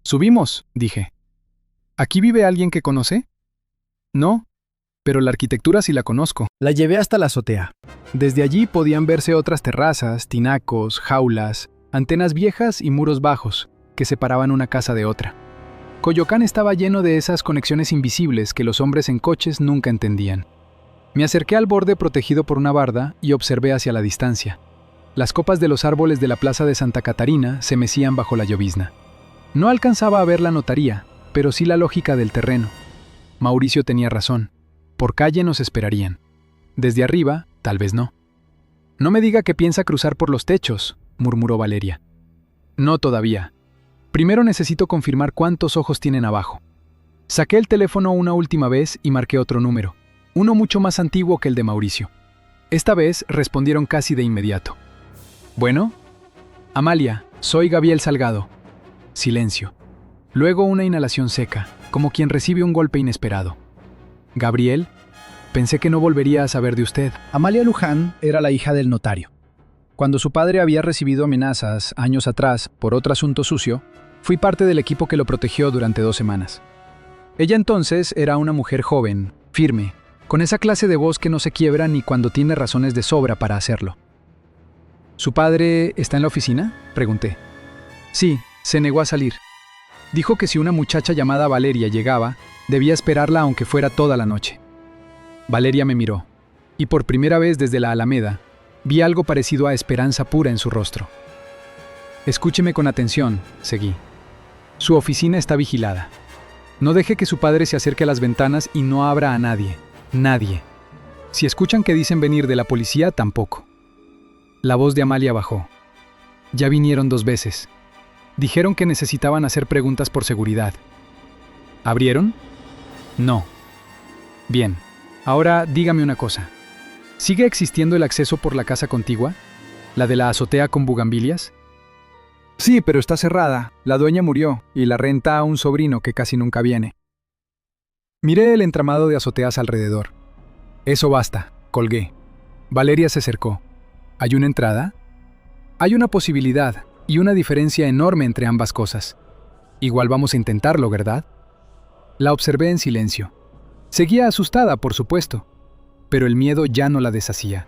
«Subimos», dije. «¿Aquí vive alguien que conoce?» «No, pero la arquitectura sí la conozco». La llevé hasta la azotea. Desde allí podían verse otras terrazas, tinacos, jaulas, antenas viejas y muros bajos que separaban una casa de otra. Coyoacán estaba lleno de esas conexiones invisibles que los hombres en coches nunca entendían. Me acerqué al borde protegido por una barda y observé hacia la distancia. Las copas de los árboles de la plaza de Santa Catarina se mecían bajo la llovizna. No alcanzaba a ver la notaría, pero sí la lógica del terreno. Mauricio tenía razón. Por calle nos esperarían. Desde arriba, tal vez no. «No me diga que piensa cruzar por los techos», murmuró Valeria. «No todavía. Primero necesito confirmar cuántos ojos tienen abajo». Saqué el teléfono una última vez y marqué otro número, uno mucho más antiguo que el de Mauricio. Esta vez respondieron casi de inmediato. «Bueno». «Amalia, soy Gabriel Salgado». Silencio. Luego una inhalación seca, como quien recibe un golpe inesperado. «Gabriel, pensé que no volvería a saber de usted». Amalia Luján era la hija del notario. Cuando su padre había recibido amenazas años atrás por otro asunto sucio, fui parte del equipo que lo protegió durante 2 semanas. Ella entonces era una mujer joven, firme, con esa clase de voz que no se quiebra ni cuando tiene razones de sobra para hacerlo. ¿Su padre está en la oficina?, pregunté. Sí, se negó a salir. Dijo que si una muchacha llamada Valeria llegaba, debía esperarla aunque fuera toda la noche. Valeria me miró, y por primera vez desde la Alameda, vi algo parecido a esperanza pura en su rostro. Escúcheme con atención, seguí. Su oficina está vigilada. No deje que su padre se acerque a las ventanas y no abra a nadie. Nadie. Si escuchan que dicen venir de la policía, tampoco. La voz de Amalia bajó. Ya vinieron 2 veces. Dijeron que necesitaban hacer preguntas por seguridad. ¿Abrieron? No. Bien. Ahora dígame una cosa. ¿Sigue existiendo el acceso por la casa contigua? ¿La de la azotea con bugambilias? Sí, pero está cerrada. La dueña murió y la renta a un sobrino que casi nunca viene. Miré el entramado de azoteas alrededor. Eso basta, colgué. Valeria se acercó. ¿Hay una entrada? Hay una posibilidad y una diferencia enorme entre ambas cosas. Igual vamos a intentarlo, ¿verdad? La observé en silencio. Seguía asustada, por supuesto, pero el miedo ya no la deshacía.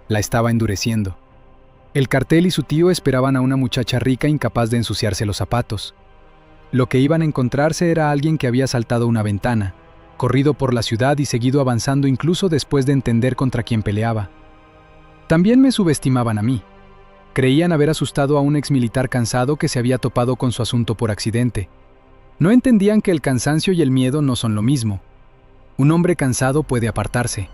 La estaba endureciendo. El cartel y su tío esperaban a una muchacha rica incapaz de ensuciarse los zapatos. Lo que iban a encontrarse era alguien que había saltado una ventana, corrido por la ciudad y seguido avanzando incluso después de entender contra quién peleaba. También me subestimaban a mí. Creían haber asustado a un exmilitar cansado que se había topado con su asunto por accidente. No entendían que el cansancio y el miedo no son lo mismo. Un hombre cansado puede apartarse.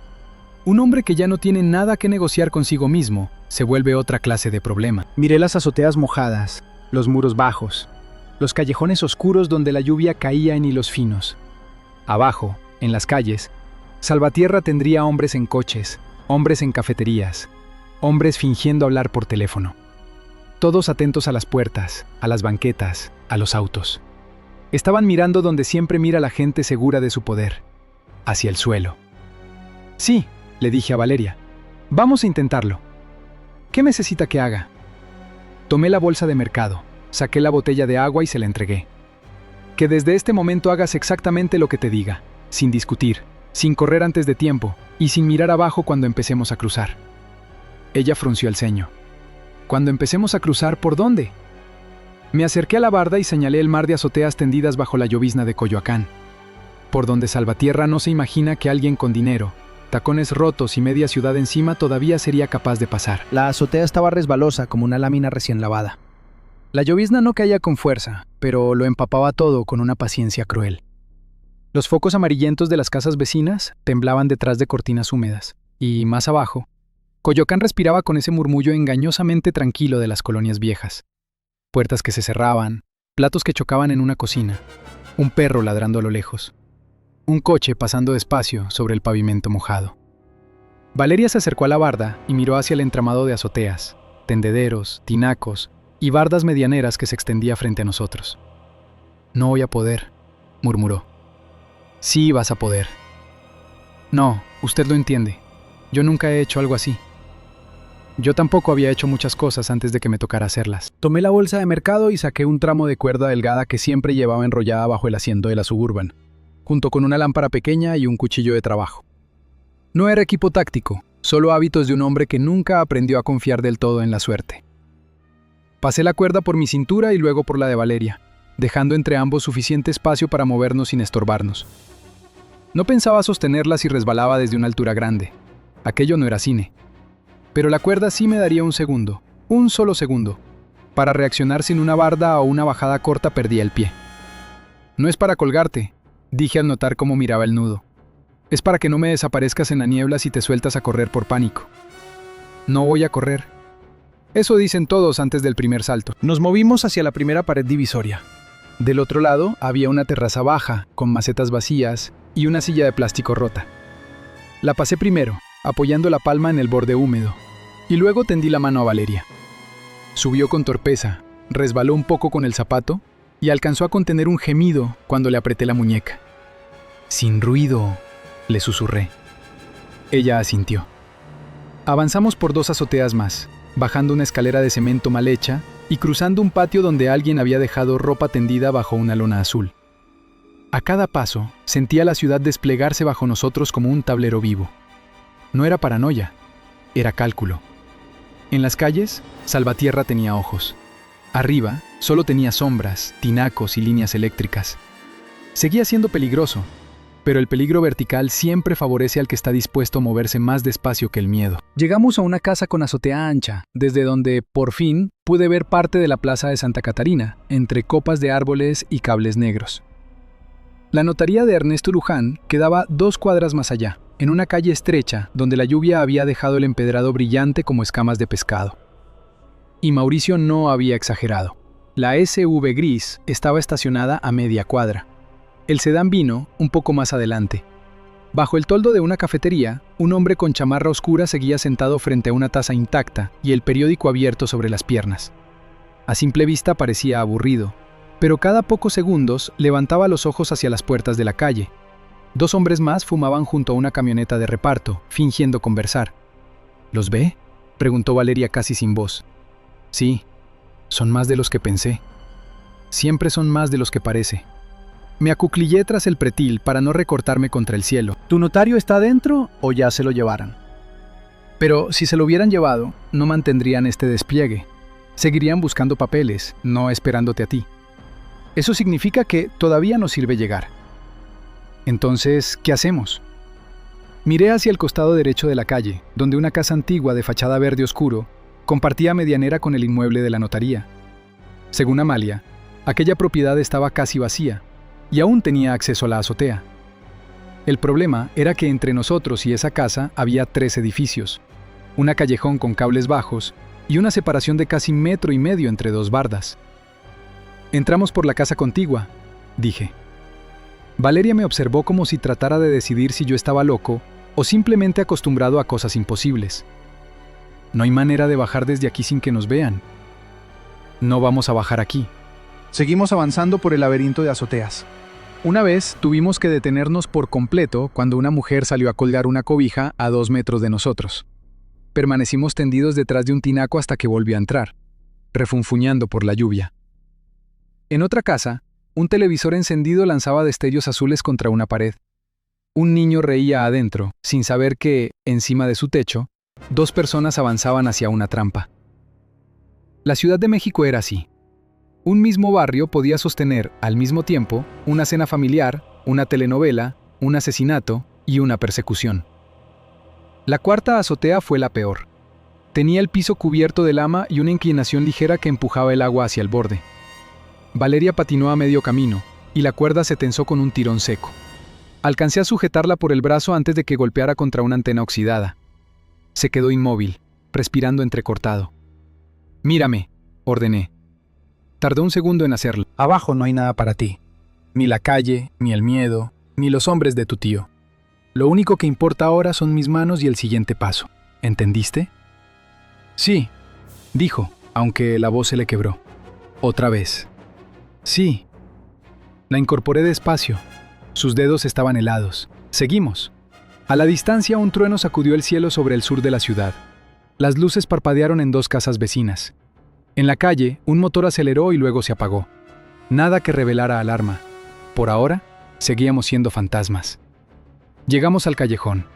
Un hombre que ya no tiene nada que negociar consigo mismo se vuelve otra clase de problema. Miré las azoteas mojadas, los muros bajos, los callejones oscuros donde la lluvia caía en hilos finos. Abajo, en las calles, Salvatierra tendría hombres en coches, hombres en cafeterías, hombres fingiendo hablar por teléfono. Todos atentos a las puertas, a las banquetas, a los autos. Estaban mirando donde siempre mira la gente segura de su poder, hacia el suelo. Sí, le dije a Valeria, vamos a intentarlo. ¿Qué necesita que haga? Tomé la bolsa de mercado, saqué la botella de agua y se la entregué. Que desde este momento hagas exactamente lo que te diga, sin discutir, sin correr antes de tiempo y sin mirar abajo cuando empecemos a cruzar. Ella frunció el ceño. ¿Cuando empecemos a cruzar, por dónde? Me acerqué a la barda y señalé el mar de azoteas tendidas bajo la llovizna de Coyoacán, por donde Salvatierra no se imagina que alguien con dinero, tacones rotos y media ciudad encima todavía sería capaz de pasar. La azotea estaba resbalosa como una lámina recién lavada. La llovizna no caía con fuerza, pero lo empapaba todo con una paciencia cruel. Los focos amarillentos de las casas vecinas temblaban detrás de cortinas húmedas, y más abajo, Coyoacán respiraba con ese murmullo engañosamente tranquilo de las colonias viejas. Puertas que se cerraban, platos que chocaban en una cocina, un perro ladrando a lo lejos, un coche pasando despacio sobre el pavimento mojado. Valeria se acercó a la barda y miró hacia el entramado de azoteas, tendederos, tinacos y bardas medianeras que se extendía frente a nosotros. «No voy a poder», murmuró. «Sí vas a poder». «No, usted lo entiende. Yo nunca he hecho algo así». Yo tampoco había hecho muchas cosas antes de que me tocara hacerlas. Tomé la bolsa de mercado y saqué un tramo de cuerda delgada que siempre llevaba enrollada bajo el asiento de la Suburban, junto con una lámpara pequeña y un cuchillo de trabajo. No era equipo táctico, solo hábitos de un hombre que nunca aprendió a confiar del todo en la suerte. Pasé la cuerda por mi cintura y luego por la de Valeria, dejando entre ambos suficiente espacio para movernos sin estorbarnos. No pensaba sostenerla si resbalaba desde una altura grande. Aquello no era cine. Pero la cuerda sí me daría un segundo, un solo segundo. Para reaccionar sin una barda o una bajada corta perdía el pie. «No es para colgarte», dije al notar cómo miraba el nudo. «Es para que no me desaparezcas en la niebla si te sueltas a correr por pánico». «No voy a correr». Eso dicen todos antes del primer salto. Nos movimos hacia la primera pared divisoria. Del otro lado había una terraza baja, con macetas vacías y una silla de plástico rota. La pasé primero, apoyando la palma en el borde húmedo, y luego tendí la mano a Valeria. Subió con torpeza, resbaló un poco con el zapato y alcanzó a contener un gemido cuando le apreté la muñeca. «Sin ruido», le susurré. Ella asintió. Avanzamos por 2 azoteas más, bajando una escalera de cemento mal hecha y cruzando un patio donde alguien había dejado ropa tendida bajo una lona azul. A cada paso, sentía la ciudad desplegarse bajo nosotros como un tablero vivo. No era paranoia, era cálculo. En las calles, Salvatierra tenía ojos. Arriba, solo tenía sombras, tinacos y líneas eléctricas. Seguía siendo peligroso, pero el peligro vertical siempre favorece al que está dispuesto a moverse más despacio que el miedo. Llegamos a una casa con azotea ancha, desde donde, por fin, pude ver parte de la plaza de Santa Catarina, entre copas de árboles y cables negros. La notaría de Ernesto Luján quedaba 2 cuadras más allá, en una calle estrecha donde la lluvia había dejado el empedrado brillante como escamas de pescado. Y Mauricio no había exagerado. La SUV gris estaba estacionada a media cuadra. El sedán vino un poco más adelante. Bajo el toldo de una cafetería, un hombre con chamarra oscura seguía sentado frente a una taza intacta y el periódico abierto sobre las piernas. A simple vista parecía aburrido, pero cada pocos segundos levantaba los ojos hacia las puertas de la calle. 2 hombres más fumaban junto a una camioneta de reparto, fingiendo conversar. ¿Los ve?, preguntó Valeria casi sin voz. Sí, son más de los que pensé. Siempre son más de los que parece. Me acuclillé tras el pretil para no recortarme contra el cielo. ¿Tu notario está adentro o ya se lo llevaran? Pero si se lo hubieran llevado, no mantendrían este despliegue. Seguirían buscando papeles, no esperándote a ti. Eso significa que todavía nos sirve llegar. Entonces, ¿qué hacemos? Miré hacia el costado derecho de la calle, donde una casa antigua de fachada verde oscuro compartía medianera con el inmueble de la notaría. Según Amalia, aquella propiedad estaba casi vacía, y aún tenía acceso a la azotea. El problema era que entre nosotros y esa casa había 3 edificios, una callejón con cables bajos y una separación de casi 1,5 metros entre 2 bardas. Entramos por la casa contigua, dije. Valeria me observó como si tratara de decidir si yo estaba loco o simplemente acostumbrado a cosas imposibles. No hay manera de bajar desde aquí sin que nos vean. No vamos a bajar aquí. Seguimos avanzando por el laberinto de azoteas. Una vez tuvimos que detenernos por completo cuando una mujer salió a colgar una cobija a 2 metros de nosotros. Permanecimos tendidos detrás de un tinaco hasta que volvió a entrar, refunfuñando por la lluvia. En otra casa, un televisor encendido lanzaba destellos azules contra una pared. Un niño reía adentro, sin saber que, encima de su techo, 2 personas avanzaban hacia una trampa. La Ciudad de México era así. Un mismo barrio podía sostener, al mismo tiempo, una cena familiar, una telenovela, un asesinato y una persecución. La 4ª azotea fue la peor. Tenía el piso cubierto de lama y una inclinación ligera que empujaba el agua hacia el borde. Valeria patinó a medio camino, y la cuerda se tensó con un tirón seco. Alcancé a sujetarla por el brazo antes de que golpeara contra una antena oxidada. Se quedó inmóvil, respirando entrecortado. «Mírame», ordené. Tardó un segundo en hacerlo. Abajo no hay nada para ti. Ni la calle, ni el miedo, ni los hombres de tu tío. Lo único que importa ahora son mis manos y el siguiente paso. ¿Entendiste? Sí, dijo, aunque la voz se le quebró. Otra vez. Sí. La incorporé despacio. Sus dedos estaban helados. Seguimos. A la distancia un trueno sacudió el cielo sobre el sur de la ciudad. Las luces parpadearon en 2 casas vecinas. En la calle, un motor aceleró y luego se apagó. Nada que revelara alarma. Por ahora, seguíamos siendo fantasmas. Llegamos al callejón.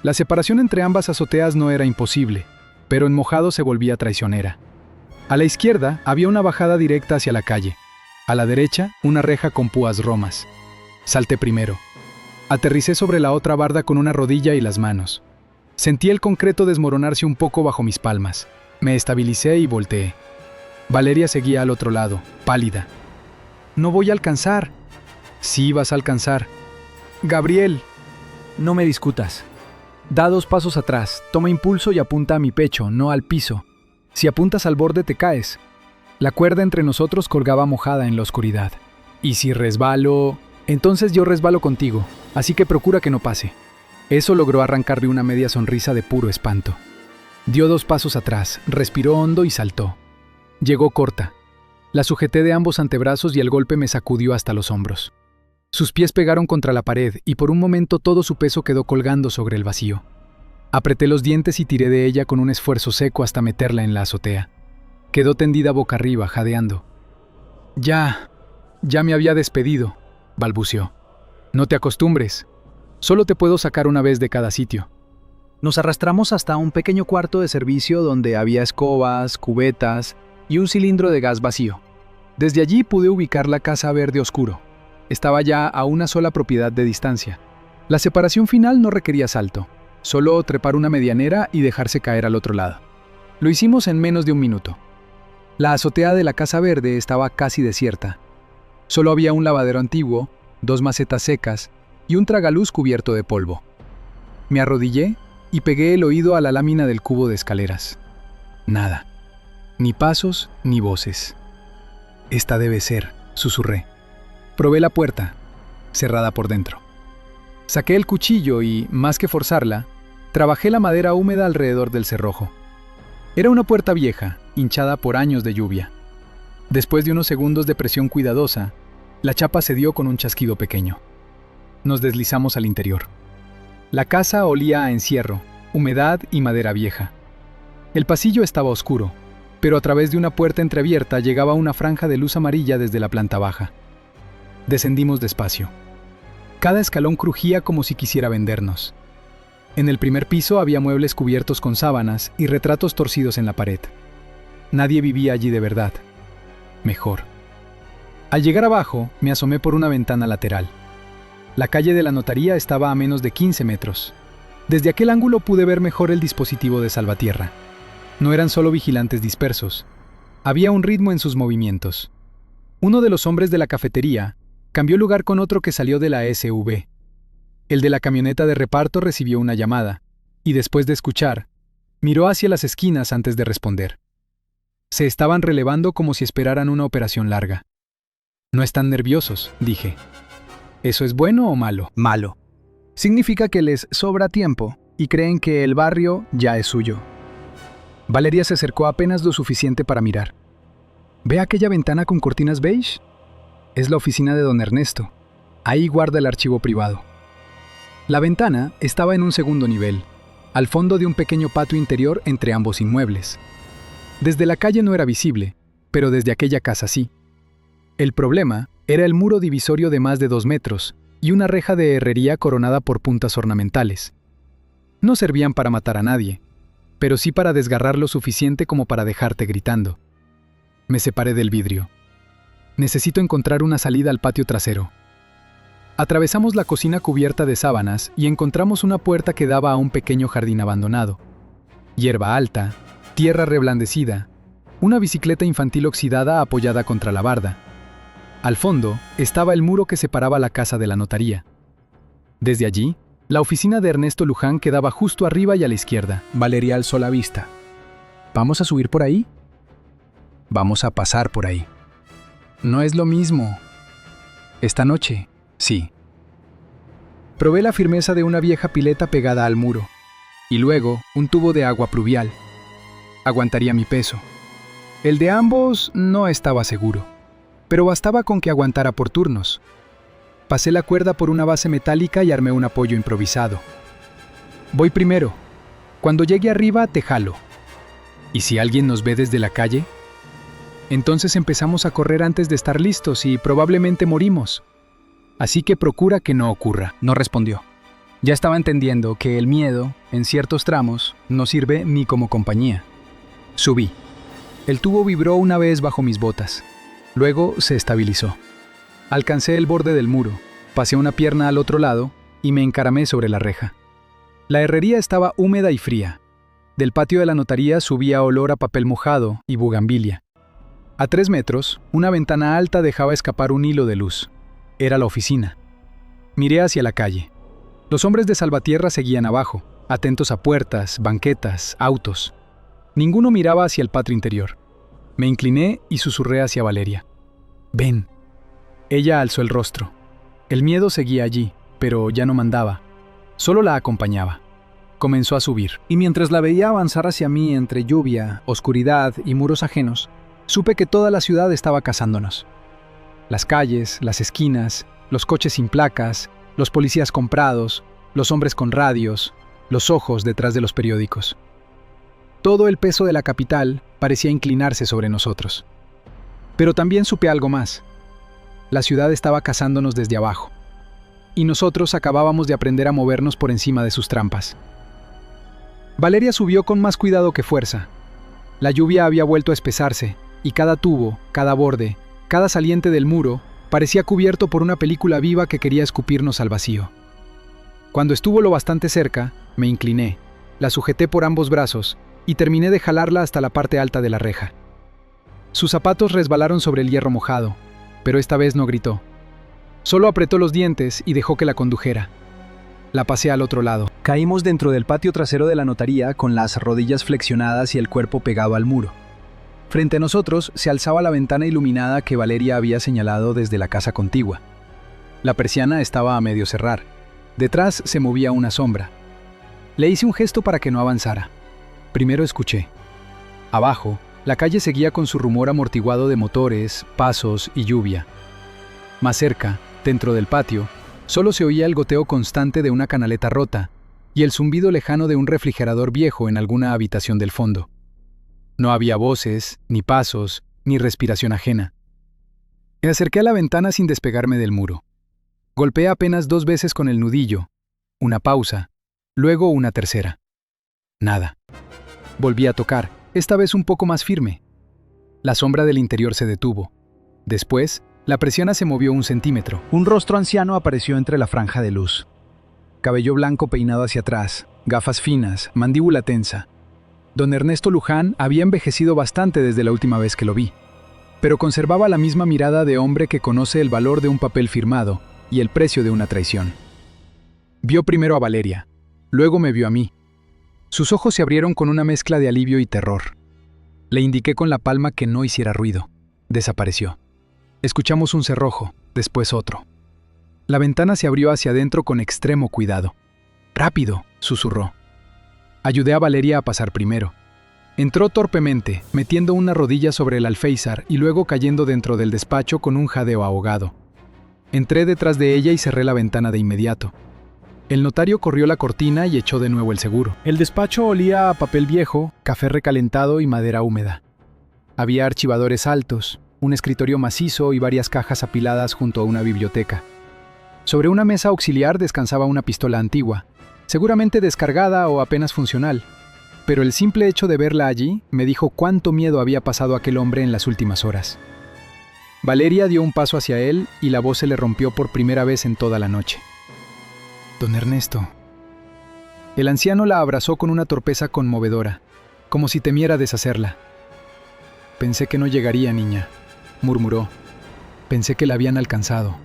La separación entre ambas azoteas no era imposible, pero en mojado se volvía traicionera. A la izquierda había una bajada directa hacia la calle. A la derecha, una reja con púas romas. Salté primero. Aterricé sobre la otra barda con una rodilla y las manos. Sentí el concreto desmoronarse un poco bajo mis palmas. Me estabilicé y volteé. Valeria seguía al otro lado, pálida. «No voy a alcanzar». «Sí vas a alcanzar». «Gabriel». «No me discutas. Da 2 pasos atrás, toma impulso y apunta a mi pecho, no al piso. Si apuntas al borde te caes». La cuerda entre nosotros colgaba mojada en la oscuridad. «¿Y si resbalo?» «Entonces yo resbalo contigo, así que procura que no pase». Eso logró arrancarle una media sonrisa de puro espanto. Dio 2 pasos atrás, respiró hondo y saltó. Llegó corta. La sujeté de ambos antebrazos y el golpe me sacudió hasta los hombros. Sus pies pegaron contra la pared y por un momento todo su peso quedó colgando sobre el vacío. Apreté los dientes y tiré de ella con un esfuerzo seco hasta meterla en la azotea. Quedó tendida boca arriba, jadeando. Ya me había despedido», balbuceó. «No te acostumbres. Solo te puedo sacar una vez de cada sitio». Nos arrastramos hasta un pequeño cuarto de servicio donde había escobas, cubetas y un cilindro de gas vacío. Desde allí pude ubicar la casa verde oscuro. Estaba ya a una sola propiedad de distancia. La separación final no requería salto, solo trepar una medianera y dejarse caer al otro lado. Lo hicimos en menos de 1 minuto. La azotea de la casa verde estaba casi desierta. Solo había un lavadero antiguo, 2 macetas secas y un tragaluz cubierto de polvo. Me arrodillé y pegué el oído a la lámina del cubo de escaleras. Nada. Ni pasos ni voces. «Esta debe ser», susurré. Probé la puerta, cerrada por dentro. Saqué el cuchillo y, más que forzarla, trabajé la madera húmeda alrededor del cerrojo. Era una puerta vieja, hinchada por años de lluvia. Después de unos segundos de presión cuidadosa, la chapa cedió con un chasquido pequeño. Nos deslizamos al interior. La casa olía a encierro, humedad y madera vieja. El pasillo estaba oscuro, pero a través de una puerta entreabierta llegaba una franja de luz amarilla desde la planta baja. Descendimos despacio. Cada escalón crujía como si quisiera vendernos. En el primer piso había muebles cubiertos con sábanas y retratos torcidos en la pared. Nadie vivía allí de verdad. Mejor. Al llegar abajo, me asomé por una ventana lateral. La calle de la notaría estaba a menos de 15 metros. Desde aquel ángulo pude ver mejor el dispositivo de salvatierra. No eran solo vigilantes dispersos. Había un ritmo en sus movimientos. Uno de los hombres de la cafetería cambió lugar con otro que salió de la SUV. El de la camioneta de reparto recibió una llamada, y después de escuchar, miró hacia las esquinas antes de responder. Se estaban relevando como si esperaran una operación larga. No están nerviosos, dije. ¿Eso es bueno o malo? Malo. Significa que les sobra tiempo y creen que el barrio ya es suyo. Valeria se acercó apenas lo suficiente para mirar. ¿Ve aquella ventana con cortinas beige? Es la oficina de don Ernesto. Ahí guarda el archivo privado. La ventana estaba en un segundo nivel, al fondo de un pequeño patio interior entre ambos inmuebles. Desde la calle no era visible, pero desde aquella casa sí. El problema era el muro divisorio de más de 2 metros y una reja de herrería coronada por puntas ornamentales. No servían para matar a nadie, pero sí para desgarrar lo suficiente como para dejarte gritando. Me separé del vidrio. Necesito encontrar una salida al patio trasero. Atravesamos la cocina cubierta de sábanas y encontramos una puerta que daba a un pequeño jardín abandonado. Hierba alta, tierra reblandecida, una bicicleta infantil oxidada apoyada contra la barda. Al fondo estaba el muro que separaba la casa de la notaría. Desde allí, la oficina de Ernesto Luján quedaba justo arriba y a la izquierda. Valeria alzó la vista. ¿Vamos a subir por ahí? Vamos a pasar por ahí. No es lo mismo. Esta noche, sí. Probé la firmeza de una vieja pileta pegada al muro, y luego un tubo de agua pluvial. Aguantaría mi peso. El de ambos no estaba seguro, pero bastaba con que aguantara por turnos. Pasé la cuerda por una base metálica y armé un apoyo improvisado. Voy primero. Cuando llegue arriba, te jalo. ¿Y si alguien nos ve desde la calle? Entonces empezamos a correr antes de estar listos y probablemente morimos. Así que procura que no ocurra. No respondió. Ya estaba entendiendo que el miedo, en ciertos tramos, no sirve ni como compañía. Subí. El tubo vibró una vez bajo mis botas. Luego se estabilizó. Alcancé el borde del muro, pasé una pierna al otro lado y me encaramé sobre la reja. La herrería estaba húmeda y fría. Del patio de la notaría subía olor a papel mojado y bugambilia. A 3 metros, una ventana alta dejaba escapar un hilo de luz. Era la oficina. Miré hacia la calle. Los hombres de salvatierra seguían abajo, atentos a puertas, banquetas, autos. Ninguno miraba hacia el patio interior. Me incliné y susurré hacia Valeria. «Ven». Ella alzó el rostro. El miedo seguía allí, pero ya no mandaba. Solo la acompañaba. Comenzó a subir. Y mientras la veía avanzar hacia mí entre lluvia, oscuridad y muros ajenos, supe que toda la ciudad estaba cazándonos. Las calles, las esquinas, los coches sin placas, los policías comprados, los hombres con radios, los ojos detrás de los periódicos. Todo el peso de la capital parecía inclinarse sobre nosotros. Pero también supe algo más. La ciudad estaba cazándonos desde abajo, y nosotros acabábamos de aprender a movernos por encima de sus trampas. Valeria subió con más cuidado que fuerza. La lluvia había vuelto a espesarse, y cada tubo, cada borde, cada saliente del muro parecía cubierto por una película viva que quería escupirnos al vacío. Cuando estuvo lo bastante cerca, me incliné, la sujeté por ambos brazos y terminé de jalarla hasta la parte alta de la reja. Sus zapatos resbalaron sobre el hierro mojado, pero esta vez no gritó. Solo apretó los dientes y dejó que la condujera. La pasé al otro lado. Caímos dentro del patio trasero de la notaría con las rodillas flexionadas y el cuerpo pegado al muro. Frente a nosotros se alzaba la ventana iluminada que Valeria había señalado desde la casa contigua. La persiana estaba a medio cerrar, Detrás se movía una sombra. Le hice un gesto para que no avanzara. Primero escuché. Abajo, la calle seguía con su rumor amortiguado de motores, pasos y lluvia. Más cerca, dentro del patio, solo se oía el goteo constante de una canaleta rota y el zumbido lejano de un refrigerador viejo en alguna habitación del fondo. No había voces, ni pasos, ni respiración ajena. Me acerqué a la ventana sin despegarme del muro. Golpeé apenas 2 veces con el nudillo. Una pausa, luego una tercera. Nada. Volví a tocar, esta vez un poco más firme. La sombra del interior se detuvo. Después, la persiana se movió 1 centímetro. Un rostro anciano apareció entre la franja de luz. Cabello blanco peinado hacia atrás, gafas finas, mandíbula tensa. Don Ernesto Luján había envejecido bastante desde la última vez que lo vi, pero conservaba la misma mirada de hombre que conoce el valor de un papel firmado y el precio de una traición. Vio primero a Valeria, luego me vio a mí. Sus ojos se abrieron con una mezcla de alivio y terror. Le indiqué con la palma que no hiciera ruido. Desapareció. Escuchamos un cerrojo, después otro. La ventana se abrió hacia adentro con extremo cuidado. «¡Rápido!», susurró. Ayudé a Valeria a pasar primero. Entró torpemente, metiendo una rodilla sobre el alféizar y luego cayendo dentro del despacho con un jadeo ahogado. Entré detrás de ella y cerré la ventana de inmediato. El notario corrió la cortina y echó de nuevo el seguro. El despacho olía a papel viejo, café recalentado y madera húmeda. Había archivadores altos, un escritorio macizo y varias cajas apiladas junto a una biblioteca. Sobre una mesa auxiliar descansaba una pistola antigua, seguramente descargada o apenas funcional, pero el simple hecho de verla allí me dijo cuánto miedo había pasado aquel hombre en las últimas horas. Valeria dio un paso hacia él y la voz se le rompió por primera vez en toda la noche. «Don Ernesto». El anciano la abrazó con una torpeza conmovedora, como si temiera deshacerla. «Pensé que no llegaría, niña», murmuró. «Pensé que la habían alcanzado».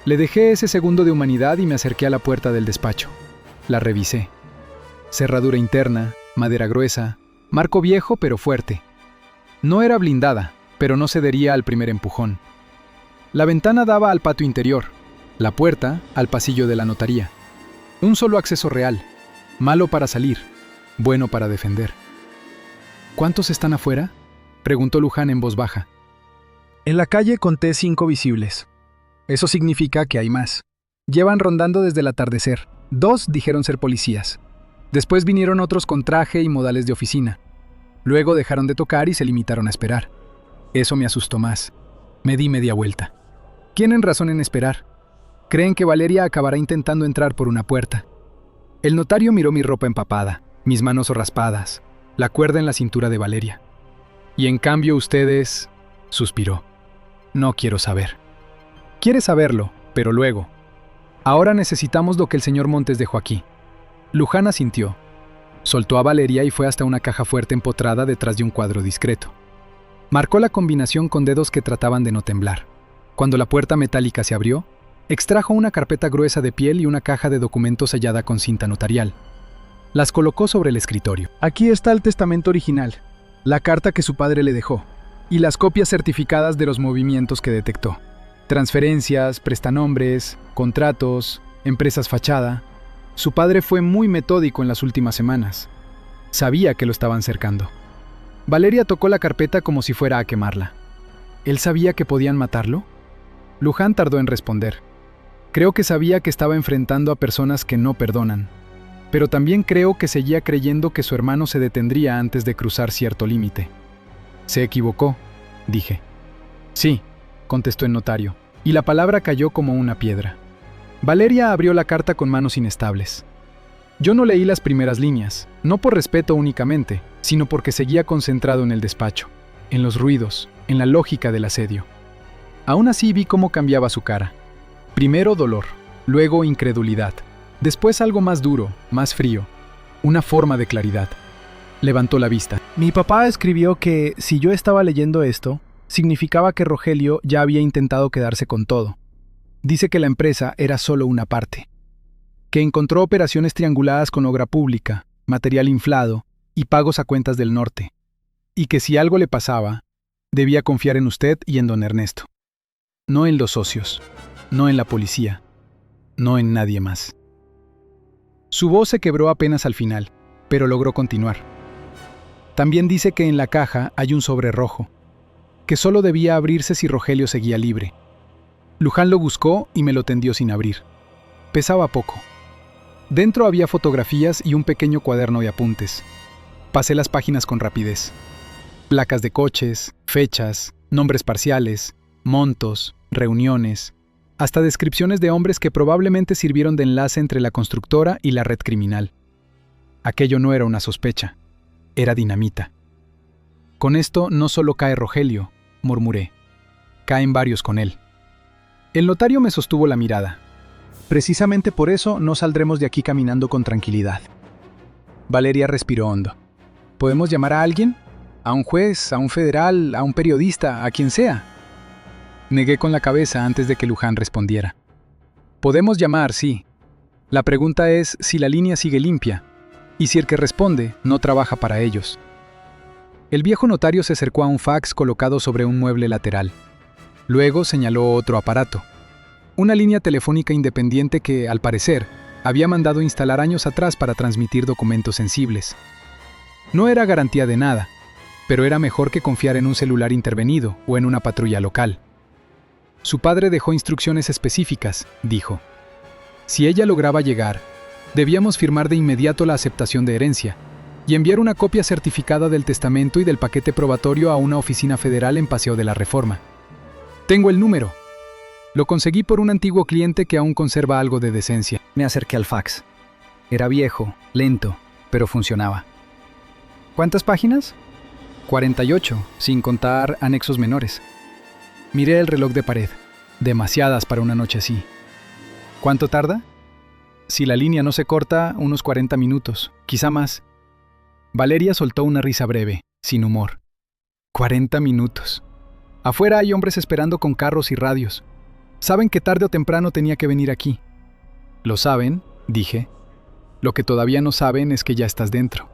Le dejé ese segundo de humanidad y me acerqué a la puerta del despacho. La revisé. Cerradura interna, madera gruesa, marco viejo pero fuerte. No era blindada, pero no cedería al primer empujón. La ventana daba al patio interior, la puerta al pasillo de la notaría. Un solo acceso real, malo para salir, bueno para defender. «¿Cuántos están afuera?», preguntó Luján en voz baja. En la calle conté 5 visibles. Eso significa que hay más. Llevan rondando desde el atardecer. 2 dijeron ser policías. Después vinieron otros con traje y modales de oficina. Luego dejaron de tocar y se limitaron a esperar. Eso me asustó más. Me di media vuelta. Tienen razón en esperar. Creen que Valeria acabará intentando entrar por una puerta. El notario miró mi ropa empapada, mis manos raspadas, la cuerda en la cintura de Valeria. Y en cambio ustedes... suspiró. No quiero saber. Quiere saberlo, pero luego. Ahora necesitamos lo que el señor Montes dejó aquí. Luján asintió. Soltó a Valeria y fue hasta una caja fuerte empotrada detrás de un cuadro discreto. Marcó la combinación con dedos que trataban de no temblar. Cuando la puerta metálica se abrió, extrajo una carpeta gruesa de piel y una caja de documentos sellada con cinta notarial. Las colocó sobre el escritorio. Aquí está el testamento original, la carta que su padre le dejó, y las copias certificadas de los movimientos que detectó. Transferencias, prestanombres, contratos, empresas fachada. Su padre fue muy metódico en las últimas semanas. Sabía que lo estaban cercando. Valeria tocó la carpeta como si fuera a quemarla. ¿Él sabía que podían matarlo? Luján tardó en responder. Creo que sabía que estaba enfrentando a personas que no perdonan. Pero también creo que seguía creyendo que su hermano se detendría antes de cruzar cierto límite. Se equivocó, dije. Sí, contestó el notario, y la palabra cayó como una piedra. Valeria abrió la carta con manos inestables. Yo no leí las primeras líneas, no por respeto únicamente, sino porque seguía concentrado en el despacho, en los ruidos, en la lógica del asedio. Aún así vi cómo cambiaba su cara. Primero dolor, luego incredulidad, después algo más duro, más frío, una forma de claridad. Levantó la vista. Mi papá escribió que, si yo estaba leyendo esto, significaba que Rogelio ya había intentado quedarse con todo. Dice que la empresa era solo una parte. Que encontró operaciones trianguladas con obra pública, material inflado y pagos a cuentas del norte. Y que si algo le pasaba, debía confiar en usted y en don Ernesto. No en los socios, no en la policía, no en nadie más. Su voz se quebró apenas al final, pero logró continuar. También dice que en la caja hay un sobre rojo, que solo debía abrirse si Rogelio seguía libre. Luján lo buscó y me lo tendió sin abrir. Pesaba poco. Dentro había fotografías y un pequeño cuaderno de apuntes. Pasé las páginas con rapidez. Placas de coches, fechas, nombres parciales, montos, reuniones, hasta descripciones de hombres que probablemente sirvieron de enlace entre la constructora y la red criminal. Aquello no era una sospecha, era dinamita. Con esto no solo cae Rogelio, murmuré. Caen varios con él. El notario me sostuvo la mirada. Precisamente por eso no saldremos de aquí caminando con tranquilidad. Valeria respiró hondo. ¿Podemos llamar a alguien? ¿A un juez, a un federal, a un periodista, a quien sea? Negué con la cabeza antes de que Luján respondiera. Podemos llamar, sí. La pregunta es si la línea sigue limpia, y si el que responde no trabaja para ellos. El viejo notario se acercó a un fax colocado sobre un mueble lateral. Luego señaló otro aparato. Una línea telefónica independiente que, al parecer, había mandado instalar años atrás para transmitir documentos sensibles. No era garantía de nada, pero era mejor que confiar en un celular intervenido o en una patrulla local. Su padre dejó instrucciones específicas, dijo. Si ella lograba llegar, debíamos firmar de inmediato la aceptación de herencia y enviar una copia certificada del testamento y del paquete probatorio a una oficina federal en Paseo de la Reforma. Tengo el número. Lo conseguí por un antiguo cliente que aún conserva algo de decencia. Me acerqué al fax. Era viejo, lento, pero funcionaba. ¿Cuántas páginas? 48, sin contar anexos menores. Miré el reloj de pared. Demasiadas para una noche así. ¿Cuánto tarda? Si la línea no se corta, unos 40 minutos, quizá más. Valeria soltó una risa breve, sin humor. 40 minutos. Afuera hay hombres esperando con carros y radios. Saben que tarde o temprano tenía que venir aquí. ¿Lo saben?, dije. Lo que todavía no saben es que ya estás dentro.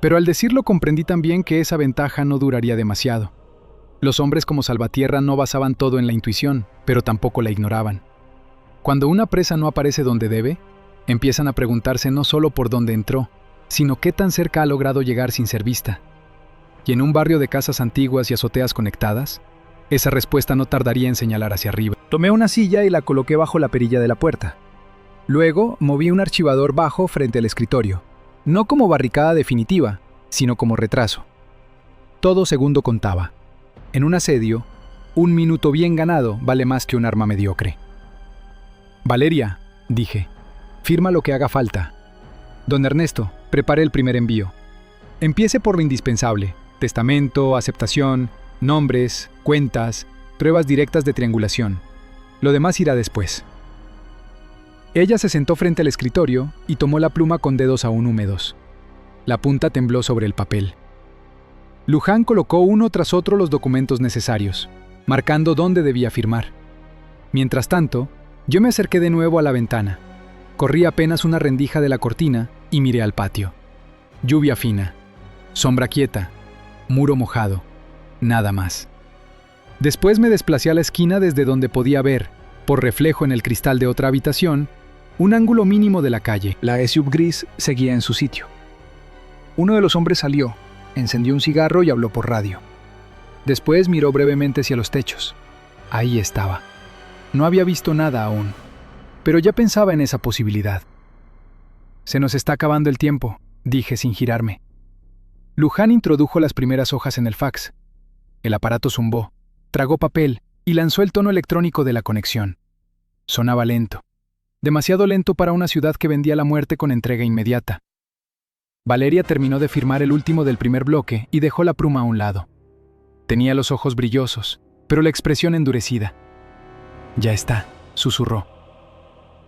Pero al decirlo comprendí también que esa ventaja no duraría demasiado. Los hombres como Salvatierra no basaban todo en la intuición, pero tampoco la ignoraban. Cuando una presa no aparece donde debe, empiezan a preguntarse no solo por dónde entró, sino qué tan cerca ha logrado llegar sin ser vista. Y en un barrio de casas antiguas y azoteas conectadas, esa respuesta no tardaría en señalar hacia arriba. Tomé una silla y la coloqué bajo la perilla de la puerta. Luego moví un archivador bajo frente al escritorio, no como barricada definitiva, sino como retraso. Todo segundo contaba. En un asedio, un minuto bien ganado vale más que un arma mediocre. Valeria, dije, firma lo que haga falta. Don Ernesto, prepare el primer envío. Empiece por lo indispensable: testamento, aceptación, nombres, cuentas, pruebas directas de triangulación. Lo demás irá después. Ella se sentó frente al escritorio y tomó la pluma con dedos aún húmedos. La punta tembló sobre el papel. Luján colocó uno tras otro los documentos necesarios, marcando dónde debía firmar. Mientras tanto, yo me acerqué de nuevo a la ventana. Corrí apenas una rendija de la cortina y miré al patio. Lluvia fina, sombra quieta, muro mojado, nada más. Después me desplacé a la esquina desde donde podía ver, por reflejo en el cristal de otra habitación, un ángulo mínimo de la calle. La SUV gris seguía en su sitio. Uno de los hombres salió, encendió un cigarro y habló por radio. Después miró brevemente hacia los techos. Ahí estaba. No había visto nada aún, pero ya pensaba en esa posibilidad. Se nos está acabando el tiempo, dije sin girarme. Luján introdujo las primeras hojas en el fax. El aparato zumbó, tragó papel y lanzó el tono electrónico de la conexión. Sonaba lento. Demasiado lento para una ciudad que vendía la muerte con entrega inmediata. Valeria terminó de firmar el último del primer bloque y dejó la pluma a un lado. Tenía los ojos brillosos, pero la expresión endurecida. «Ya está», susurró.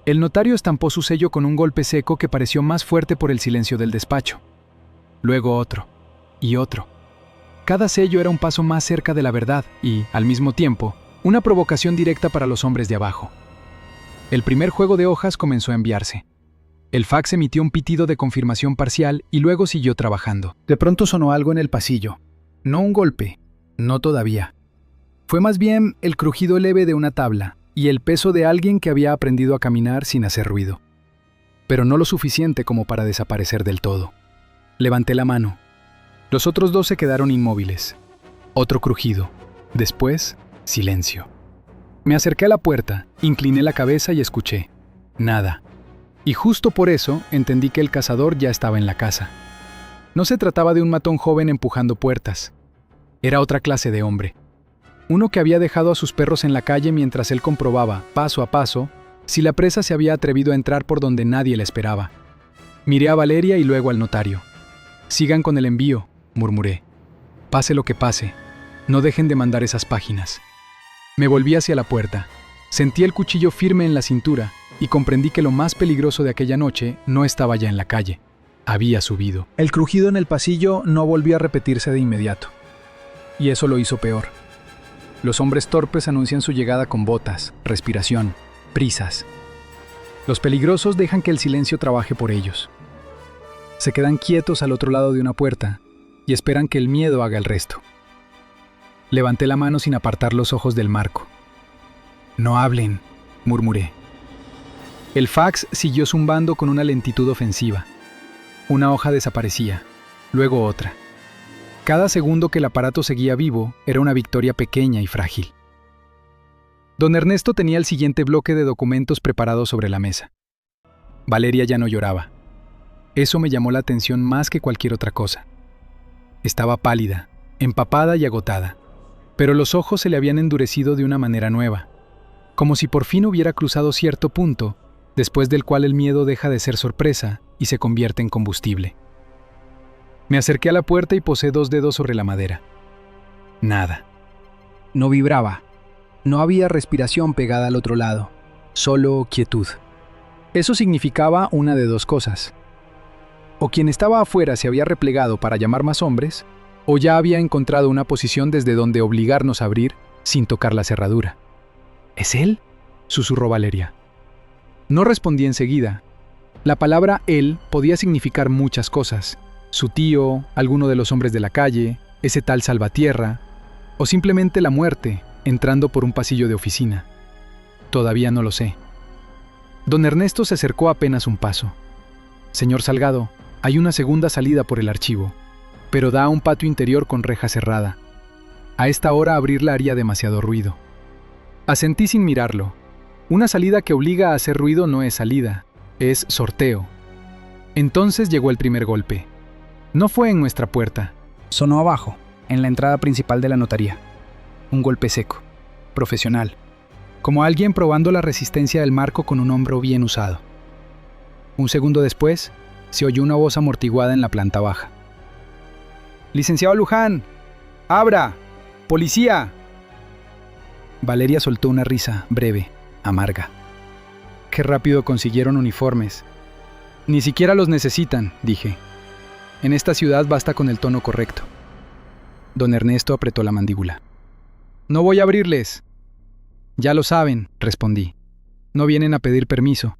El notario estampó su sello con un golpe seco que pareció más fuerte por el silencio del despacho. Luego otro, y otro. Cada sello era un paso más cerca de la verdad y, al mismo tiempo, una provocación directa para los hombres de abajo. El primer juego de hojas comenzó a enviarse. El fax emitió un pitido de confirmación parcial y luego siguió trabajando. De pronto sonó algo en el pasillo. No un golpe, no todavía. Fue más bien el crujido leve de una tabla, y el peso de alguien que había aprendido a caminar sin hacer ruido. Pero no lo suficiente como para desaparecer del todo. Levanté la mano. Los otros dos se quedaron inmóviles. Otro crujido. Después, silencio. Me acerqué a la puerta, incliné la cabeza y escuché. Nada. Y justo por eso entendí que el cazador ya estaba en la casa. No se trataba de un matón joven empujando puertas. Era otra clase de hombre. Uno que había dejado a sus perros en la calle mientras él comprobaba, paso a paso, si la presa se había atrevido a entrar por donde nadie la esperaba. Miré a Valeria y luego al notario. «Sigan con el envío», murmuré. «Pase lo que pase, no dejen de mandar esas páginas». Me volví hacia la puerta. Sentí el cuchillo firme en la cintura y comprendí que lo más peligroso de aquella noche no estaba ya en la calle. Había subido. El crujido en el pasillo no volvió a repetirse de inmediato. Y eso lo hizo peor. Los hombres torpes anuncian su llegada con botas, respiración, prisas. Los peligrosos dejan que el silencio trabaje por ellos. Se quedan quietos al otro lado de una puerta y esperan que el miedo haga el resto. Levanté la mano sin apartar los ojos del marco. «No hablen», murmuré. El fax siguió zumbando con una lentitud ofensiva. Una hoja desaparecía, luego otra. Cada segundo que el aparato seguía vivo era una victoria pequeña y frágil. Don Ernesto tenía el siguiente bloque de documentos preparados sobre la mesa. Valeria ya no lloraba. Eso me llamó la atención más que cualquier otra cosa. Estaba pálida, empapada y agotada, pero los ojos se le habían endurecido de una manera nueva, como si por fin hubiera cruzado cierto punto, después del cual el miedo deja de ser sorpresa y se convierte en combustible. Me acerqué a la puerta y posé 2 dedos sobre la madera. Nada. No vibraba. No había respiración pegada al otro lado. Solo quietud. Eso significaba una de 2 cosas. O quien estaba afuera se había replegado para llamar más hombres, o ya había encontrado una posición desde donde obligarnos a abrir sin tocar la cerradura. ¿Es él?, susurró Valeria. No respondí enseguida. La palabra él podía significar muchas cosas. Su tío, alguno de los hombres de la calle, ese tal Salvatierra, o simplemente la muerte, entrando por un pasillo de oficina. Todavía no lo sé. Don Ernesto se acercó apenas un paso. «Señor Salgado, hay una segunda salida por el archivo, pero da a un patio interior con reja cerrada. A esta hora abrirla haría demasiado ruido». Asentí sin mirarlo. Una salida que obliga a hacer ruido no es salida, es sorteo. Entonces llegó el primer golpe. No fue en nuestra puerta. Sonó abajo, en la entrada principal de la notaría. Un golpe seco, profesional, como alguien probando la resistencia del marco con un hombro bien usado. Un segundo después, se oyó una voz amortiguada en la planta baja. «Licenciado Luján, abra, policía». Valeria soltó una risa breve, amarga. «Qué rápido consiguieron uniformes». «Ni siquiera los necesitan», dije. «En esta ciudad basta con el tono correcto». Don Ernesto apretó la mandíbula. «No voy a abrirles». «Ya lo saben», respondí. «No vienen a pedir permiso».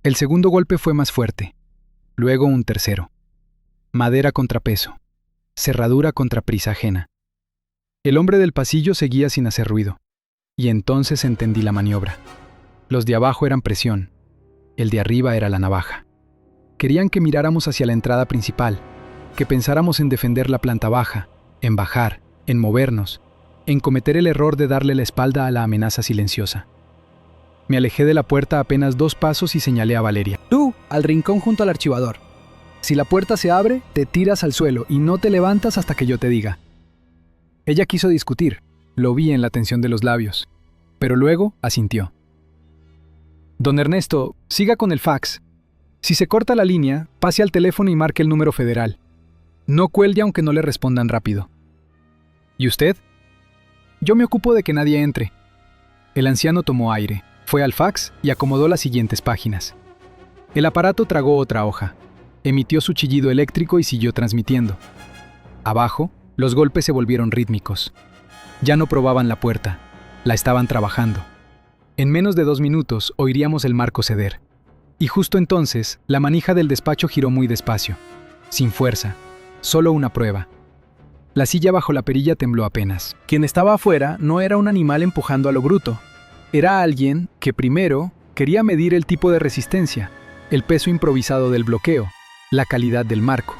El segundo golpe fue más fuerte. Luego un tercero. Madera contra peso. Cerradura contra prisa ajena. El hombre del pasillo seguía sin hacer ruido. Y entonces entendí la maniobra. Los de abajo eran presión. El de arriba era la navaja. Querían que miráramos hacia la entrada principal, que pensáramos en defender la planta baja, en bajar, en movernos, en cometer el error de darle la espalda a la amenaza silenciosa. Me alejé de la puerta apenas 2 pasos y señalé a Valeria. «Tú, al rincón junto al archivador. Si la puerta se abre, te tiras al suelo y no te levantas hasta que yo te diga». Ella quiso discutir, lo vi en la tensión de los labios, pero luego asintió. «Don Ernesto, siga con el fax. Si se corta la línea, pase al teléfono y marque el número federal. No cuelgue aunque no le respondan rápido». «¿Y usted?» «Yo me ocupo de que nadie entre». El anciano tomó aire, fue al fax y acomodó las siguientes páginas. El aparato tragó otra hoja, emitió su chillido eléctrico y siguió transmitiendo. Abajo, los golpes se volvieron rítmicos. Ya no probaban la puerta, la estaban trabajando. En menos de 2 minutos oiríamos el marco ceder. Y justo entonces, la manija del despacho giró muy despacio, sin fuerza, solo una prueba. La silla bajo la perilla tembló apenas. Quien estaba afuera no era un animal empujando a lo bruto. Era alguien que primero quería medir el tipo de resistencia, el peso improvisado del bloqueo, la calidad del marco.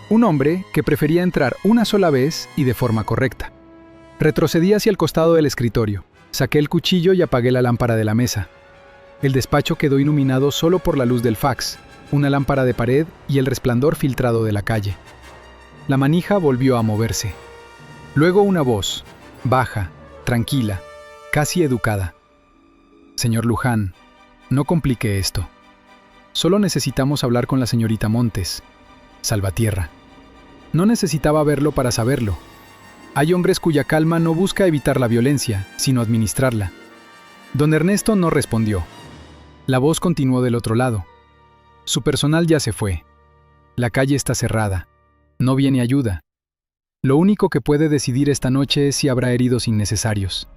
Un hombre que prefería entrar una sola vez y de forma correcta. Retrocedí hacia el costado del escritorio, saqué el cuchillo y apagué la lámpara de la mesa. El despacho quedó iluminado solo por la luz del fax, una lámpara de pared y el resplandor filtrado de la calle. La manija volvió a moverse. Luego una voz, baja, tranquila, casi educada. Señor Luján, no complique esto. Solo necesitamos hablar con la señorita Montes. Salvatierra. No necesitaba verlo para saberlo. Hay hombres cuya calma no busca evitar la violencia, sino administrarla. Don Ernesto no respondió. La voz continuó del otro lado. Su personal ya se fue. La calle está cerrada. No viene ayuda. Lo único que puede decidir esta noche es si habrá heridos innecesarios.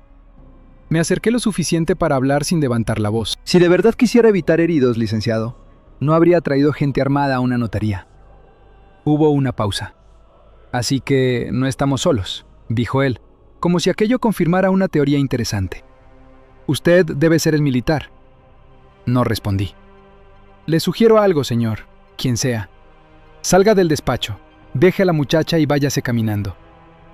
Me acerqué lo suficiente para hablar sin levantar la voz. Si de verdad quisiera evitar heridos, licenciado, no habría traído gente armada a una notaría. Hubo una pausa. Así que no estamos solos, dijo él, como si aquello confirmara una teoría interesante. Usted debe ser el militar. No respondí. Le sugiero algo, señor, quien sea. Salga del despacho, deje a la muchacha y váyase caminando.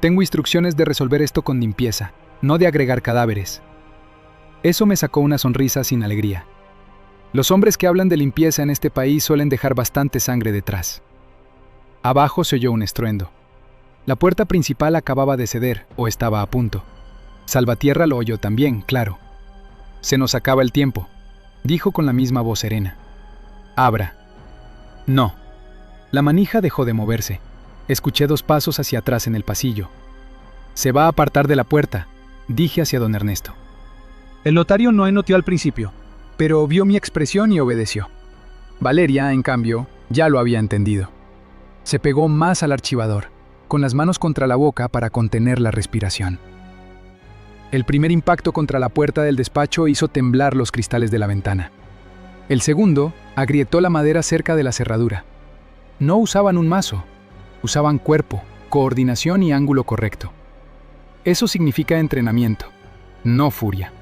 Tengo instrucciones de resolver esto con limpieza, no de agregar cadáveres. Eso me sacó una sonrisa sin alegría. Los hombres que hablan de limpieza en este país suelen dejar bastante sangre detrás. Abajo se oyó un estruendo. La puerta principal acababa de ceder, o estaba a punto. Salvatierra lo oyó también, claro. Se nos acaba el tiempo, dijo con la misma voz serena. Abra. No. La manija dejó de moverse. Escuché 2 pasos hacia atrás en el pasillo. Se va a apartar de la puerta, dije hacia don Ernesto. El notario no enoteó al principio, pero vio mi expresión y obedeció. Valeria, en cambio, ya lo había entendido. Se pegó más al archivador, con las manos contra la boca para contener la respiración. El primer impacto contra la puerta del despacho hizo temblar los cristales de la ventana. El segundo agrietó la madera cerca de la cerradura. No usaban un mazo, usaban cuerpo, coordinación y ángulo correcto. Eso significa entrenamiento, no furia.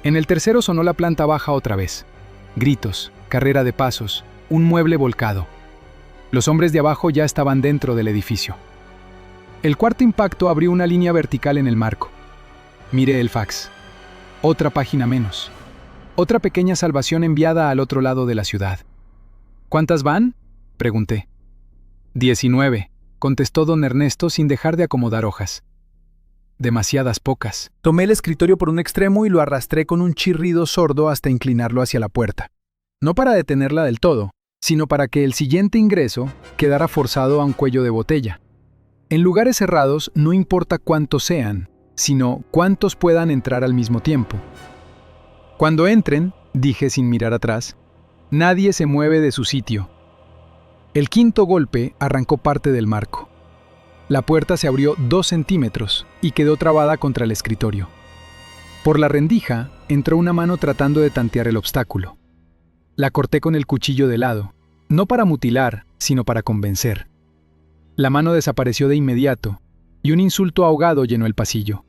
En el tercero sonó la planta baja otra vez. Gritos, carrera de pasos, un mueble volcado. Los hombres de abajo ya estaban dentro del edificio. El cuarto impacto abrió una línea vertical en el marco. Miré el fax. Otra página menos. Otra pequeña salvación enviada al otro lado de la ciudad. ¿Cuántas van?, pregunté. 19, contestó don Ernesto sin dejar de acomodar hojas. Demasiadas pocas. Tomé el escritorio por un extremo y lo arrastré con un chirrido sordo hasta inclinarlo hacia la puerta. No para detenerla del todo, sino para que el siguiente ingreso quedara forzado a un cuello de botella. En lugares cerrados no importa cuántos sean, sino cuántos puedan entrar al mismo tiempo. Cuando entren, dije sin mirar atrás, nadie se mueve de su sitio. El quinto golpe arrancó parte del marco. La puerta se abrió 2 centímetros y quedó trabada contra el escritorio. Por la rendija entró una mano tratando de tantear el obstáculo. La corté con el cuchillo de lado, no para mutilar, sino para convencer. La mano desapareció de inmediato y un insulto ahogado llenó el pasillo.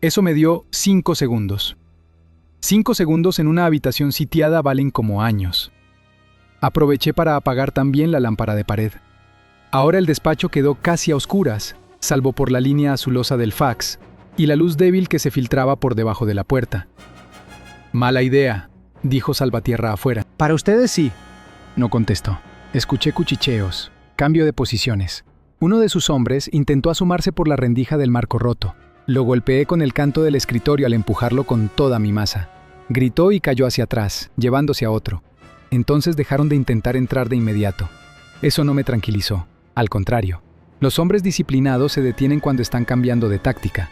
Eso me dio 5 segundos. 5 segundos en una habitación sitiada valen como años. Aproveché para apagar también la lámpara de pared. Ahora el despacho quedó casi a oscuras, salvo por la línea azulosa del fax y la luz débil que se filtraba por debajo de la puerta. Mala idea, dijo Salvatierra afuera. Para ustedes sí, no contestó. Escuché cuchicheos, cambio de posiciones. Uno de sus hombres intentó asomarse por la rendija del marco roto. Lo golpeé con el canto del escritorio al empujarlo con toda mi masa. Gritó y cayó hacia atrás, llevándose a otro. Entonces dejaron de intentar entrar de inmediato. Eso no me tranquilizó. Al contrario, los hombres disciplinados se detienen cuando están cambiando de táctica.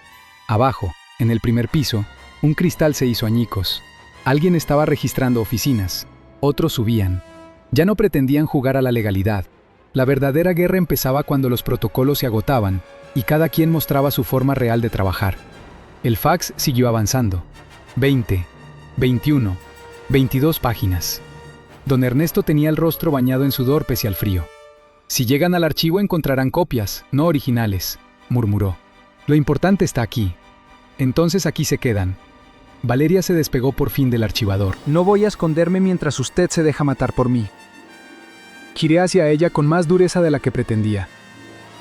Abajo, en el primer piso, un cristal se hizo añicos. Alguien estaba registrando oficinas. Otros subían. Ya no pretendían jugar a la legalidad. La verdadera guerra empezaba cuando los protocolos se agotaban y cada quien mostraba su forma real de trabajar. El fax siguió avanzando. 20, 21, 22 páginas. Don Ernesto tenía el rostro bañado en sudor pese al frío. Si llegan al archivo encontrarán copias, no originales, murmuró. Lo importante está aquí. Entonces aquí se quedan. Valeria se despegó por fin del archivador. No voy a esconderme mientras usted se deja matar por mí. Giré hacia ella con más dureza de la que pretendía.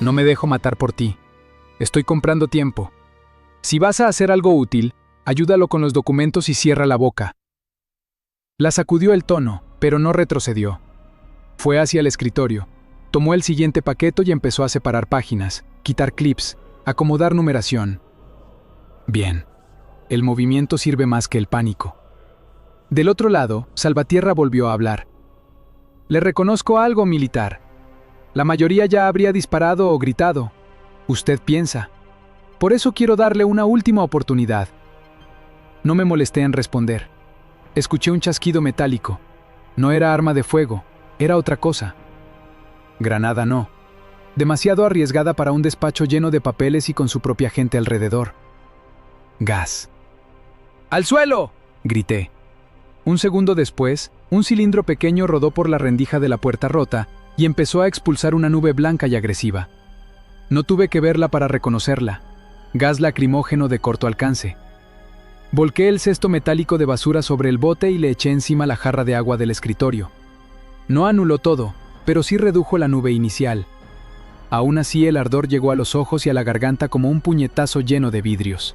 No me dejo matar por ti. Estoy comprando tiempo. Si vas a hacer algo útil, ayúdalo con los documentos y cierra la boca. La sacudió el tono, pero no retrocedió. Fue hacia el escritorio, tomó el siguiente paquete y empezó a separar páginas, quitar clips, acomodar numeración. Bien. El movimiento sirve más que el pánico. Del otro lado, Salvatierra volvió a hablar. Le reconozco algo, militar. La mayoría ya habría disparado o gritado. Usted piensa. Por eso quiero darle una última oportunidad. No me molesté en responder. Escuché un chasquido metálico. No era arma de fuego, era otra cosa. Granada no. Demasiado arriesgada para un despacho lleno de papeles y con su propia gente alrededor. Gas. ¡Al suelo!, grité. Un segundo después, un cilindro pequeño rodó por la rendija de la puerta rota y empezó a expulsar una nube blanca y agresiva. No tuve que verla para reconocerla. Gas lacrimógeno de corto alcance. Volqué el cesto metálico de basura sobre el bote y le eché encima la jarra de agua del escritorio. No anuló todo, pero sí redujo la nube inicial. Aún así, el ardor llegó a los ojos y a la garganta como un puñetazo lleno de vidrios.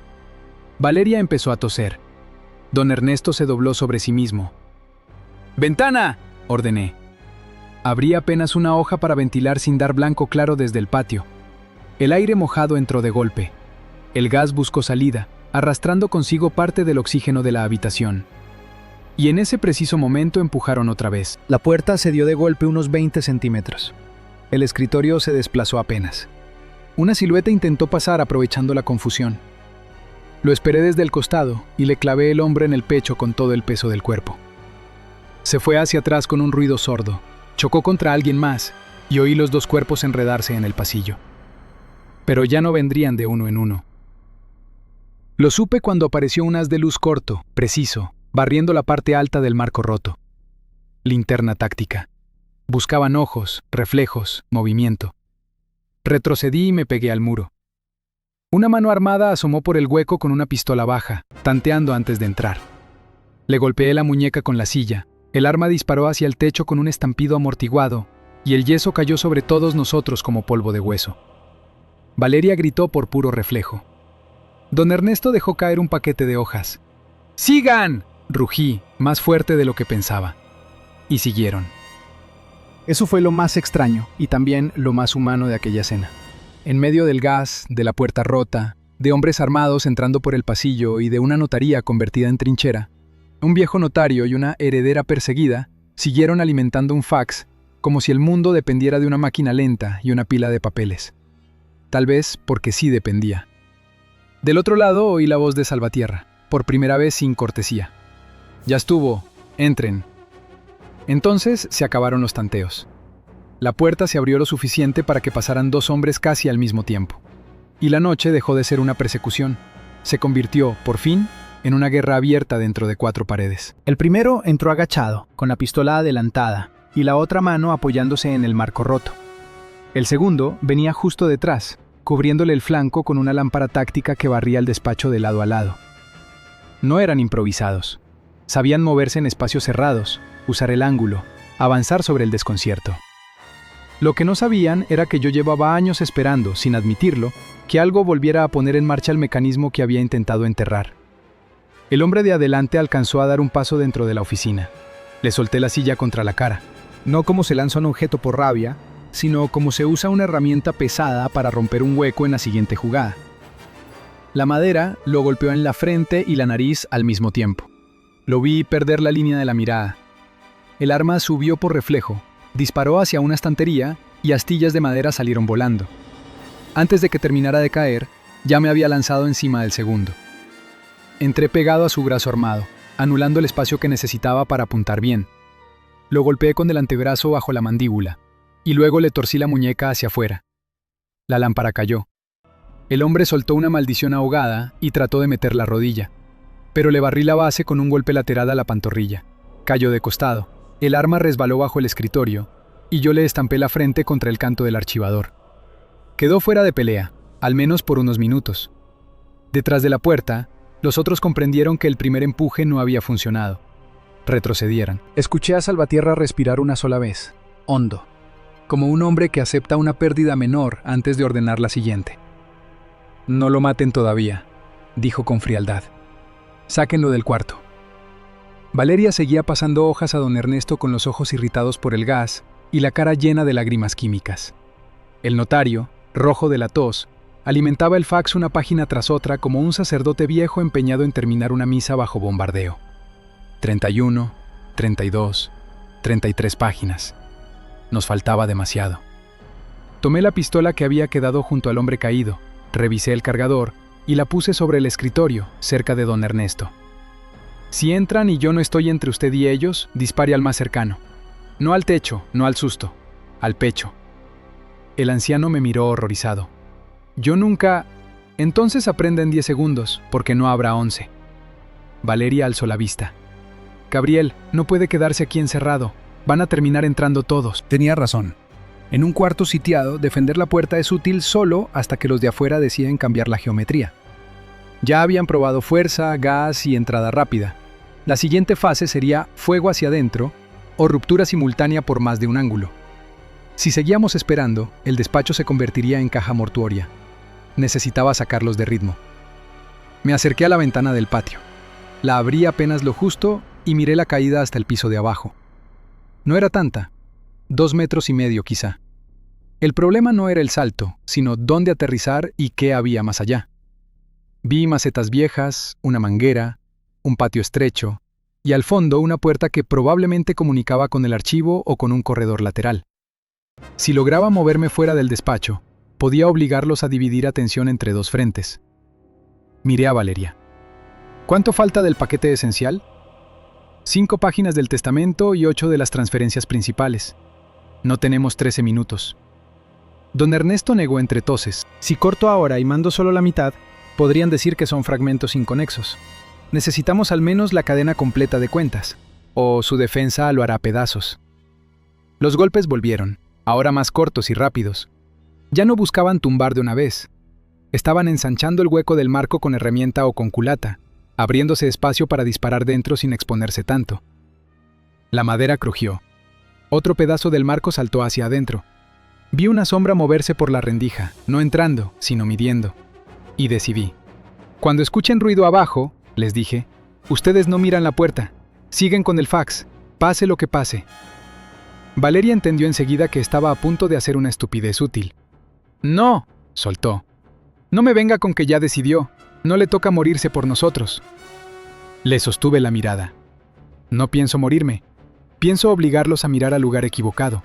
Valeria empezó a toser. Don Ernesto se dobló sobre sí mismo. ¡Ventana!, ordené. Abrí apenas una hoja para ventilar sin dar blanco claro desde el patio. El aire mojado entró de golpe. El gas buscó salida, arrastrando consigo parte del oxígeno de la habitación. Y en ese preciso momento empujaron otra vez. La puerta se dio de golpe unos 20 centímetros. El escritorio se desplazó apenas. Una silueta intentó pasar aprovechando la confusión. Lo esperé desde el costado y le clavé el hombro en el pecho con todo el peso del cuerpo. Se fue hacia atrás con un ruido sordo, chocó contra alguien más y oí los dos cuerpos enredarse en el pasillo. Pero ya no vendrían de uno en uno. Lo supe cuando apareció un haz de luz corto, preciso, barriendo la parte alta del marco roto. Linterna táctica. Buscaban ojos, reflejos, movimiento. Retrocedí y me pegué al muro. Una mano armada asomó por el hueco con una pistola baja, tanteando antes de entrar. Le golpeé la muñeca con la silla, el arma disparó hacia el techo con un estampido amortiguado, y el yeso cayó sobre todos nosotros como polvo de hueso. Valeria gritó por puro reflejo. Don Ernesto dejó caer un paquete de hojas. ¡Sigan!, rugí, más fuerte de lo que pensaba. Y siguieron. Eso fue lo más extraño y también lo más humano de aquella escena. En medio del gas, de la puerta rota, de hombres armados entrando por el pasillo y de una notaría convertida en trinchera, un viejo notario y una heredera perseguida siguieron alimentando un fax como si el mundo dependiera de una máquina lenta y una pila de papeles. Tal vez porque sí dependía. Del otro lado oí la voz de Salvatierra, por primera vez sin cortesía. Ya estuvo, entren. Entonces se acabaron los tanteos. La puerta se abrió lo suficiente para que pasaran dos hombres casi al mismo tiempo. Y la noche dejó de ser una persecución. Se convirtió, por fin, en una guerra abierta dentro de cuatro paredes. El primero entró agachado, con la pistola adelantada, y la otra mano apoyándose en el marco roto. El segundo venía justo detrás, cubriéndole el flanco con una lámpara táctica que barría el despacho de lado a lado. No eran improvisados. Sabían moverse en espacios cerrados, usar el ángulo, avanzar sobre el desconcierto. Lo que no sabían era que yo llevaba años esperando, sin admitirlo, que algo volviera a poner en marcha el mecanismo que había intentado enterrar. El hombre de adelante alcanzó a dar un paso dentro de la oficina. Le solté la silla contra la cara. No como se lanza un objeto por rabia, sino como se usa una herramienta pesada para romper un hueco en la siguiente jugada. La madera lo golpeó en la frente y la nariz al mismo tiempo. Lo vi perder la línea de la mirada. El arma subió por reflejo, disparó hacia una estantería y astillas de madera salieron volando. Antes de que terminara de caer, ya me había lanzado encima del segundo. Entré pegado a su brazo armado, anulando el espacio que necesitaba para apuntar bien. Lo golpeé con el antebrazo bajo la mandíbula, y luego le torcí la muñeca hacia afuera. La lámpara cayó. El hombre soltó una maldición ahogada y trató de meter la rodilla, pero le barrí la base con un golpe lateral a la pantorrilla. Cayó de costado. El arma resbaló bajo el escritorio, y yo le estampé la frente contra el canto del archivador. Quedó fuera de pelea, al menos por unos minutos. Detrás de la puerta, Los otros comprendieron que el primer empuje no había funcionado. Retrocedieran. Escuché a Salvatierra respirar una sola vez, hondo, Como un hombre que acepta una pérdida menor antes de ordenar la siguiente. No lo maten todavía, dijo con frialdad. Sáquenlo del cuarto. Valeria seguía pasando hojas a don Ernesto con los ojos irritados por el gas y la cara llena de lágrimas químicas. El notario, rojo de la tos, alimentaba el fax una página tras otra como un sacerdote viejo empeñado en terminar una misa bajo bombardeo. 31, 32, 33 páginas. Nos faltaba demasiado. Tomé la pistola que había quedado junto al hombre caído, revisé el cargador y la puse sobre el escritorio, cerca de don Ernesto. Si entran y yo no estoy entre usted y ellos, dispare al más cercano. No al techo, no al susto, al pecho. El anciano me miró horrorizado. Yo nunca... Entonces aprenda en 10 segundos, porque no habrá 11. Valeria alzó la vista. Gabriel, no puede quedarse aquí encerrado. Van a terminar entrando todos. Tenía razón. En un cuarto sitiado, defender la puerta es útil solo hasta que los de afuera deciden cambiar la geometría. Ya habían probado fuerza, gas y entrada rápida. La siguiente fase sería fuego hacia adentro o ruptura simultánea por más de un ángulo. Si seguíamos esperando, el despacho se convertiría en caja mortuoria. Necesitaba sacarlos de ritmo. Me acerqué a la ventana del patio. La abrí apenas lo justo y miré la caída hasta el piso de abajo. No era tanta, 2,5 metros quizá. El problema no era el salto, sino dónde aterrizar y qué había más allá. Vi macetas viejas, una manguera, un patio estrecho, y al fondo una puerta que probablemente comunicaba con el archivo o con un corredor lateral. Si lograba moverme fuera del despacho, podía obligarlos a dividir atención entre 2 frentes. Miré a Valeria. ¿Cuánto falta del paquete esencial? 5 páginas del testamento y 8 de las transferencias principales. No tenemos 13 minutos. Don Ernesto negó entre toses. Si corto ahora y mando solo la mitad, podrían decir que son fragmentos inconexos. Necesitamos al menos la cadena completa de cuentas, o su defensa lo hará pedazos. Los golpes volvieron, ahora más cortos y rápidos. Ya no buscaban tumbar de una vez. Estaban ensanchando el hueco del marco con herramienta o con culata, abriéndose espacio para disparar dentro sin exponerse tanto. La madera crujió. Otro pedazo del marco saltó hacia adentro. Vi una sombra moverse por la rendija, no entrando, sino midiendo. Y decidí. Cuando escuchen ruido abajo, les dije, ustedes no miran la puerta, siguen con el fax, pase lo que pase. Valeria entendió enseguida que estaba a punto de hacer una estupidez útil. No, soltó. No me venga con que ya decidió, no le toca morirse por nosotros. Le sostuve la mirada. No pienso morirme, pienso obligarlos a mirar al lugar equivocado.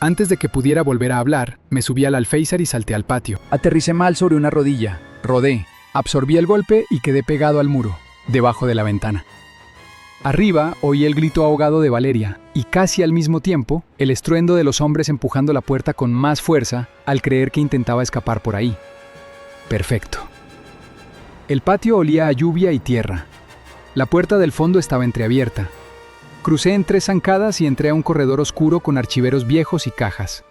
Antes de que pudiera volver a hablar, me subí al alféizar y salté al patio. Aterricé mal sobre una rodilla, rodé, absorbí el golpe y quedé pegado al muro, debajo de la ventana. Arriba oí el grito ahogado de Valeria y casi al mismo tiempo el estruendo de los hombres empujando la puerta con más fuerza al creer que intentaba escapar por ahí. Perfecto. El patio olía a lluvia y tierra. La puerta del fondo estaba entreabierta. Crucé en 3 zancadas y entré a un corredor oscuro con archiveros viejos y cajas.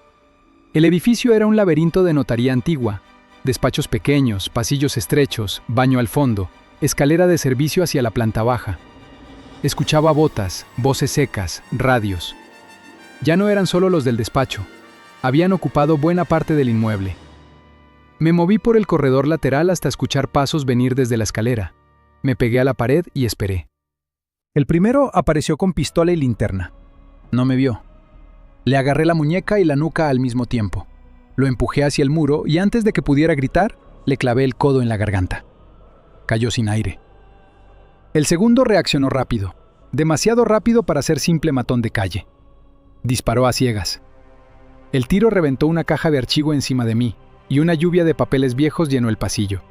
El edificio era un laberinto de notaría antigua. Despachos pequeños, pasillos estrechos, baño al fondo, escalera de servicio hacia la planta baja. Escuchaba botas, voces secas, radios. Ya no eran solo los del despacho. Habían ocupado buena parte del inmueble. Me moví por el corredor lateral hasta escuchar pasos venir desde la escalera. Me pegué a la pared y esperé. El primero apareció con pistola y linterna. No me vio. Le agarré la muñeca y la nuca al mismo tiempo. Lo empujé hacia el muro y antes de que pudiera gritar, le clavé el codo en la garganta. Cayó sin aire. El segundo reaccionó rápido. Demasiado rápido para ser simple matón de calle. Disparó a ciegas. El tiro reventó una caja de archivo encima de mí y una lluvia de papeles viejos llenó el pasillo.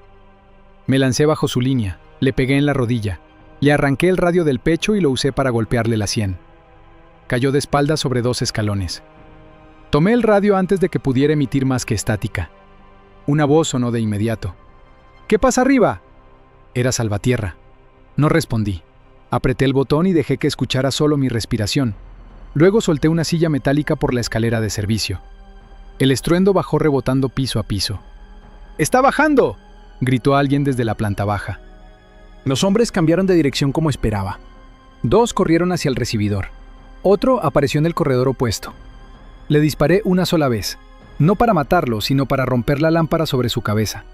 Me lancé bajo su línea, le pegué en la rodilla. Le arranqué el radio del pecho y lo usé para golpearle la sien. Cayó de espaldas sobre 2 escalones. Tomé el radio antes de que pudiera emitir más que estática. Una voz sonó de inmediato. ¿Qué pasa arriba? Era Salvatierra. No respondí. Apreté el botón y dejé que escuchara solo mi respiración. Luego solté una silla metálica por la escalera de servicio. El estruendo bajó rebotando piso a piso. ¡Está bajando!, gritó alguien desde la planta baja. Los hombres cambiaron de dirección como esperaba. 2 corrieron hacia el recibidor. Otro apareció en el corredor opuesto. Le disparé una sola vez, no para matarlo, sino para romper la lámpara sobre su cabeza.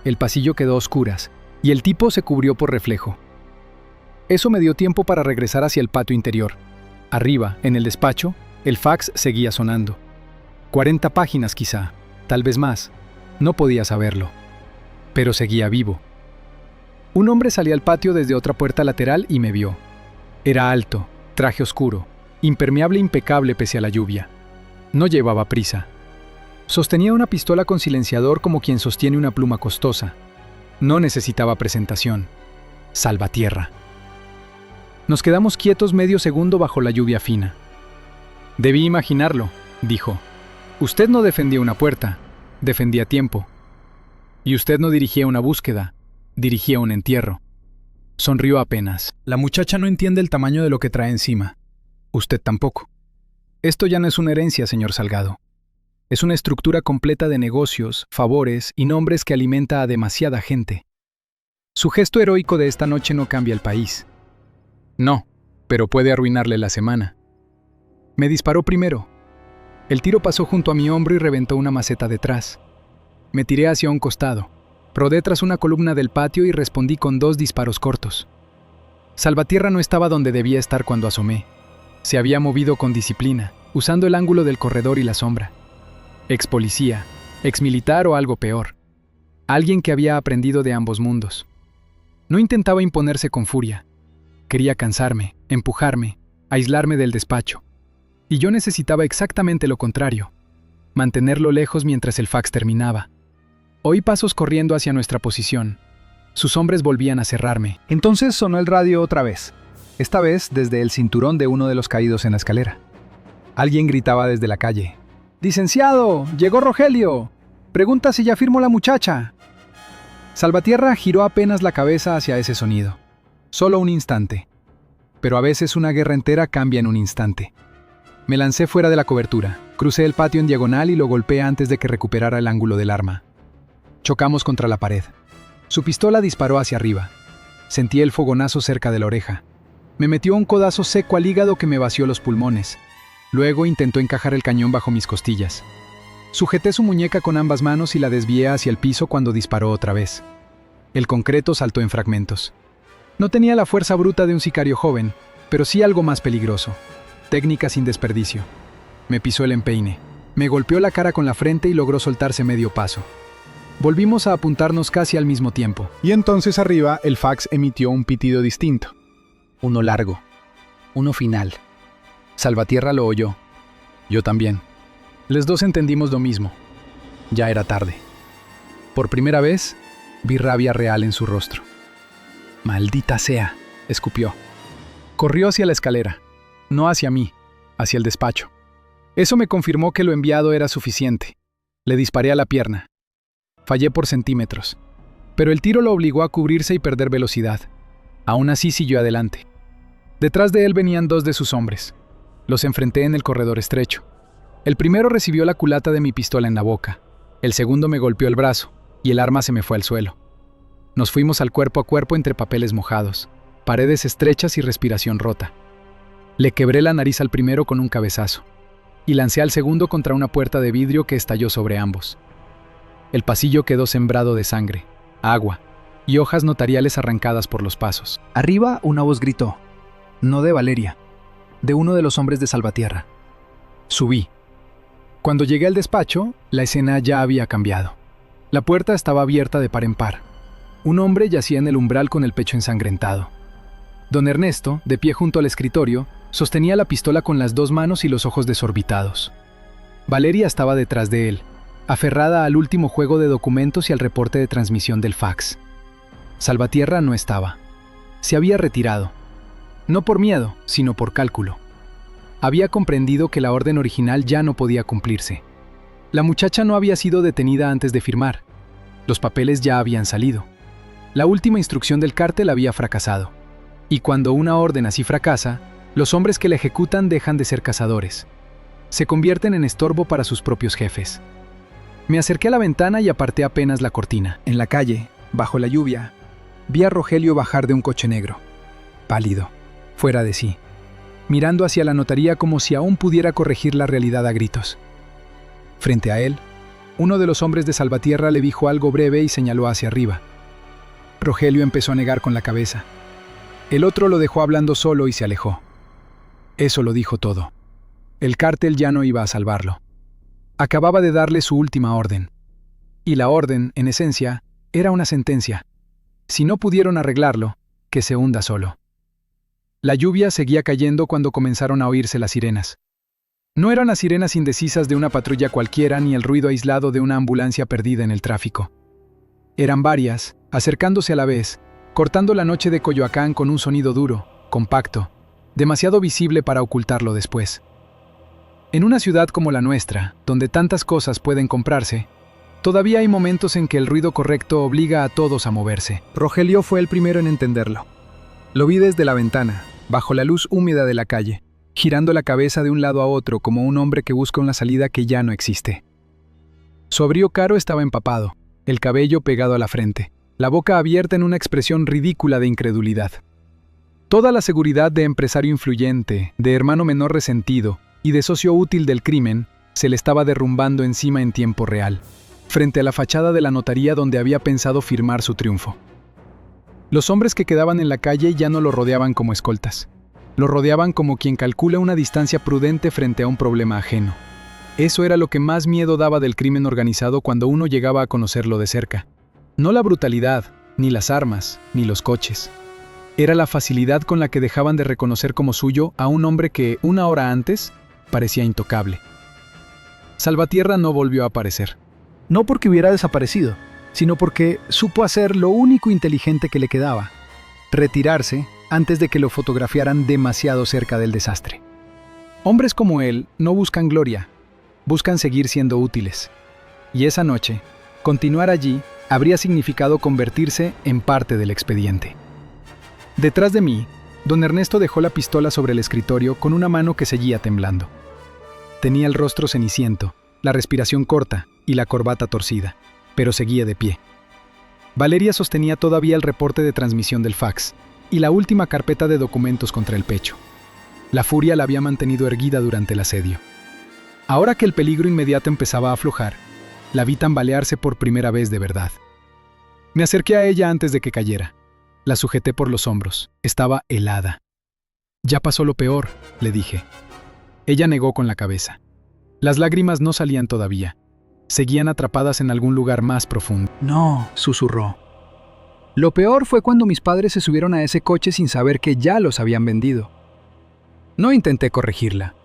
El pasillo quedó a oscuras, y el tipo se cubrió por reflejo. Eso me dio tiempo para regresar hacia el patio interior. Arriba, en el despacho, el fax seguía sonando. 40 páginas quizá, tal vez más. No podía saberlo. Pero seguía vivo. Un hombre salía al patio desde otra puerta lateral y me vio. Era alto, traje oscuro, impermeable impecable pese a la lluvia. No llevaba prisa. Sostenía una pistola con silenciador como quien sostiene una pluma costosa. No necesitaba presentación. Salvatierra. Nos quedamos quietos medio segundo bajo la lluvia fina. Debí imaginarlo, dijo. Usted no defendía una puerta, defendía tiempo. Y usted no dirigía una búsqueda, dirigía un entierro. Sonrió apenas. La muchacha no entiende el tamaño de lo que trae encima. Usted tampoco. Esto ya no es una herencia, señor Salgado. Es una estructura completa de negocios, favores y nombres que alimenta a demasiada gente. Su gesto heroico de esta noche no cambia el país. No, pero puede arruinarle la semana. Me disparó primero. El tiro pasó junto a mi hombro y reventó una maceta detrás. Me tiré hacia un costado. Rodé tras una columna del patio y respondí con 2 disparos cortos. Salvatierra no estaba donde debía estar cuando asomé. Se había movido con disciplina, usando el ángulo del corredor y la sombra. Ex policía, ex militar o algo peor. Alguien que había aprendido de ambos mundos. No intentaba imponerse con furia. Quería cansarme, empujarme, aislarme del despacho. Y yo necesitaba exactamente lo contrario. Mantenerlo lejos mientras el fax terminaba. Oí pasos corriendo hacia nuestra posición. Sus hombres volvían a cerrarme. Entonces sonó el radio otra vez, esta vez desde el cinturón de uno de los caídos en la escalera. Alguien gritaba desde la calle. «¡Licenciado! ¡Llegó Rogelio! Pregunta si ya firmó la muchacha». Salvatierra giró apenas la cabeza hacia ese sonido. Solo un instante. Pero a veces una guerra entera cambia en un instante. Me lancé fuera de la cobertura, crucé el patio en diagonal y lo golpeé antes de que recuperara el ángulo del arma. Chocamos contra la pared. Su pistola disparó hacia arriba. Sentí el fogonazo cerca de la oreja. Me metió un codazo seco al hígado que me vació los pulmones. Luego intentó encajar el cañón bajo mis costillas. Sujeté su muñeca con ambas manos y la desvié hacia el piso cuando disparó otra vez. El concreto saltó en fragmentos. No tenía la fuerza bruta de un sicario joven, pero sí algo más peligroso. Técnica sin desperdicio. Me pisó el empeine. Me golpeó la cara con la frente y logró soltarse medio paso. Volvimos a apuntarnos casi al mismo tiempo. Y entonces arriba el fax emitió un pitido distinto. Uno largo. Uno final. Salvatierra lo oyó. Yo también. Los 2 entendimos lo mismo. Ya era tarde. Por primera vez, vi rabia real en su rostro. «Maldita sea», escupió. Corrió hacia la escalera. No hacia mí, hacia el despacho. Eso me confirmó que lo enviado era suficiente. Le disparé a la pierna. Fallé por centímetros. Pero el tiro lo obligó a cubrirse y perder velocidad. Aún así siguió adelante. Detrás de él venían 2 de sus hombres. Los enfrenté en el corredor estrecho. El primero recibió la culata de mi pistola en la boca. El segundo me golpeó el brazo, y el arma se me fue al suelo. Nos fuimos al cuerpo a cuerpo entre papeles mojados, paredes estrechas y respiración rota. Le quebré la nariz al primero con un cabezazo, y lancé al segundo contra una puerta de vidrio que estalló sobre ambos. El pasillo quedó sembrado de sangre, agua y hojas notariales arrancadas por los pasos. Arriba una voz gritó. No de Valeria, de uno de los hombres de Salvatierra. Subí. Cuando llegué al despacho, la escena ya había cambiado. La puerta estaba abierta de par en par. Un hombre yacía en el umbral con el pecho ensangrentado. Don Ernesto, de pie junto al escritorio, sostenía la pistola con las 2 manos y los ojos desorbitados. Valeria estaba detrás de él, aferrada al último juego de documentos y al reporte de transmisión del fax. Salvatierra no estaba. Se había retirado. No por miedo, sino por cálculo. Había comprendido que la orden original ya no podía cumplirse. La muchacha no había sido detenida antes de firmar. Los papeles ya habían salido. La última instrucción del cártel había fracasado. Y cuando una orden así fracasa, los hombres que la ejecutan dejan de ser cazadores. Se convierten en estorbo para sus propios jefes. Me acerqué a la ventana y aparté apenas la cortina. En la calle, bajo la lluvia, vi a Rogelio bajar de un coche negro, pálido, fuera de sí, mirando hacia la notaría como si aún pudiera corregir la realidad a gritos. Frente a él, uno de los hombres de Salvatierra le dijo algo breve y señaló hacia arriba. Rogelio empezó a negar con la cabeza. El otro lo dejó hablando solo y se alejó. Eso lo dijo todo. El cártel ya no iba a salvarlo. Acababa de darle su última orden. Y la orden, en esencia, era una sentencia. Si no pudieron arreglarlo, que se hunda solo. La lluvia seguía cayendo cuando comenzaron a oírse las sirenas. No eran las sirenas indecisas de una patrulla cualquiera ni el ruido aislado de una ambulancia perdida en el tráfico. Eran varias, acercándose a la vez, cortando la noche de Coyoacán con un sonido duro, compacto, demasiado visible para ocultarlo después. En una ciudad como la nuestra, donde tantas cosas pueden comprarse, todavía hay momentos en que el ruido correcto obliga a todos a moverse. Rogelio fue el primero en entenderlo. Lo vi desde la ventana, bajo la luz húmeda de la calle, girando la cabeza de un lado a otro como un hombre que busca una salida que ya no existe. Su abrigo caro estaba empapado, el cabello pegado a la frente, la boca abierta en una expresión ridícula de incredulidad. Toda la seguridad de empresario influyente, de hermano menor resentido y de socio útil del crimen se le estaba derrumbando encima en tiempo real, frente a la fachada de la notaría donde había pensado firmar su triunfo. Los hombres que quedaban en la calle ya no lo rodeaban como escoltas. Lo rodeaban como quien calcula una distancia prudente frente a un problema ajeno. Eso era lo que más miedo daba del crimen organizado cuando uno llegaba a conocerlo de cerca. No la brutalidad, ni las armas, ni los coches. Era la facilidad con la que dejaban de reconocer como suyo a un hombre que, una hora antes, parecía intocable. Salvatierra no volvió a aparecer. No porque hubiera desaparecido, sino porque supo hacer lo único inteligente que le quedaba: retirarse antes de que lo fotografiaran demasiado cerca del desastre. Hombres como él no buscan gloria, buscan seguir siendo útiles. Y esa noche, continuar allí habría significado convertirse en parte del expediente. Detrás de mí, don Ernesto dejó la pistola sobre el escritorio con una mano que seguía temblando. Tenía el rostro ceniciento, la respiración corta y la corbata torcida, pero seguía de pie. Valeria sostenía todavía el reporte de transmisión del fax y la última carpeta de documentos contra el pecho. La furia la había mantenido erguida durante el asedio. Ahora que el peligro inmediato empezaba a aflojar, la vi tambalearse por primera vez de verdad. Me acerqué a ella antes de que cayera. La sujeté por los hombros. Estaba helada. «Ya pasó lo peor», le dije. Ella negó con la cabeza. Las lágrimas no salían todavía. Seguían atrapadas en algún lugar más profundo. «No», susurró. «Lo peor fue cuando mis padres se subieron a ese coche sin saber que ya los habían vendido». No intenté corregirla.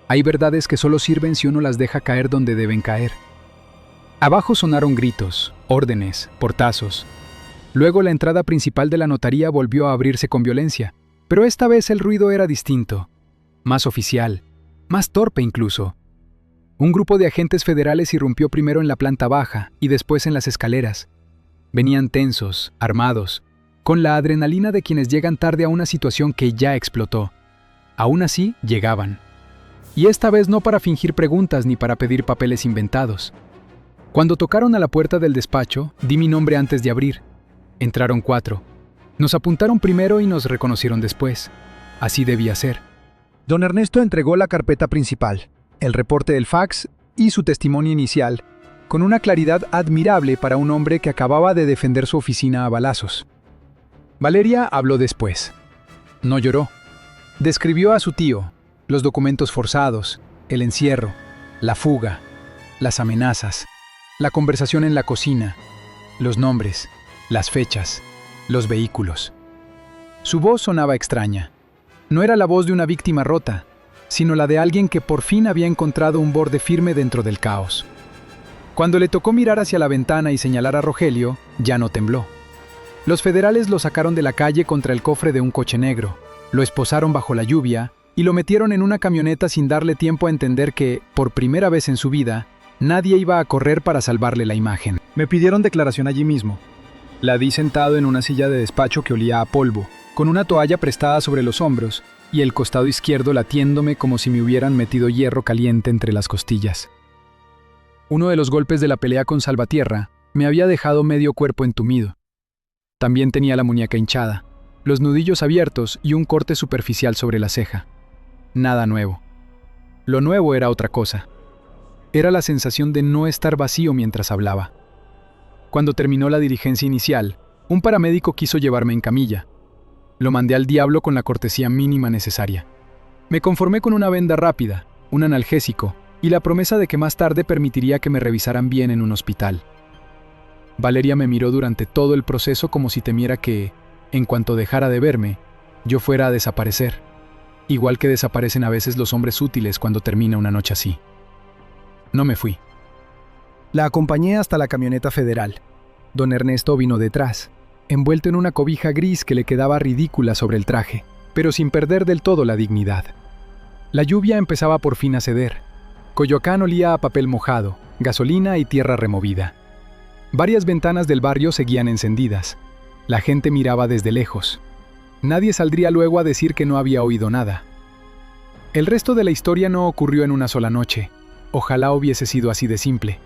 Hay verdades que solo sirven si uno las deja caer donde deben caer. Abajo sonaron gritos, órdenes, portazos. Luego la entrada principal de la notaría volvió a abrirse con violencia, pero esta vez el ruido era distinto, más oficial, más torpe incluso. Un grupo de agentes federales irrumpió primero en la planta baja y después en las escaleras. Venían tensos, armados, con la adrenalina de quienes llegan tarde a una situación que ya explotó. Aún así, llegaban. Y esta vez no para fingir preguntas ni para pedir papeles inventados. Cuando tocaron a la puerta del despacho, di mi nombre antes de abrir. Entraron 4. Nos apuntaron primero y nos reconocieron después. Así debía ser. Don Ernesto entregó la carpeta principal, el reporte del fax y su testimonio inicial, con una claridad admirable para un hombre que acababa de defender su oficina a balazos. Valeria habló después. No lloró. Describió a su tío, los documentos forzados, el encierro, la fuga, las amenazas, la conversación en la cocina, los nombres, las fechas, los vehículos. Su voz sonaba extraña. No era la voz de una víctima rota, sino la de alguien que por fin había encontrado un borde firme dentro del caos. Cuando le tocó mirar hacia la ventana y señalar a Rogelio, ya no tembló. Los federales lo sacaron de la calle contra el cofre de un coche negro, lo esposaron bajo la lluvia y lo metieron en una camioneta sin darle tiempo a entender que, por primera vez en su vida, nadie iba a correr para salvarle la imagen. Me pidieron declaración allí mismo. La di sentado en una silla de despacho que olía a polvo, con una toalla prestada sobre los hombros y el costado izquierdo latiéndome como si me hubieran metido hierro caliente entre las costillas. Uno de los golpes de la pelea con Salvatierra me había dejado medio cuerpo entumido. También tenía la muñeca hinchada, los nudillos abiertos y un corte superficial sobre la ceja. Nada nuevo. Lo nuevo era otra cosa. Era la sensación de no estar vacío mientras hablaba. Cuando terminó la diligencia inicial, un paramédico quiso llevarme en camilla. Lo mandé al diablo con la cortesía mínima necesaria. Me conformé con una venda rápida, un analgésico y la promesa de que más tarde permitiría que me revisaran bien en un hospital. Valeria me miró durante todo el proceso como si temiera que, en cuanto dejara de verme, yo fuera a desaparecer, igual que desaparecen a veces los hombres útiles cuando termina una noche así. No me fui. La acompañé hasta la camioneta federal. Don Ernesto vino detrás, envuelto en una cobija gris que le quedaba ridícula sobre el traje, pero sin perder del todo la dignidad. La lluvia empezaba por fin a ceder. Coyoacán olía a papel mojado, gasolina y tierra removida. Varias ventanas del barrio seguían encendidas. La gente miraba desde lejos. Nadie saldría luego a decir que no había oído nada. El resto de la historia no ocurrió en una sola noche. Ojalá hubiese sido así de simple.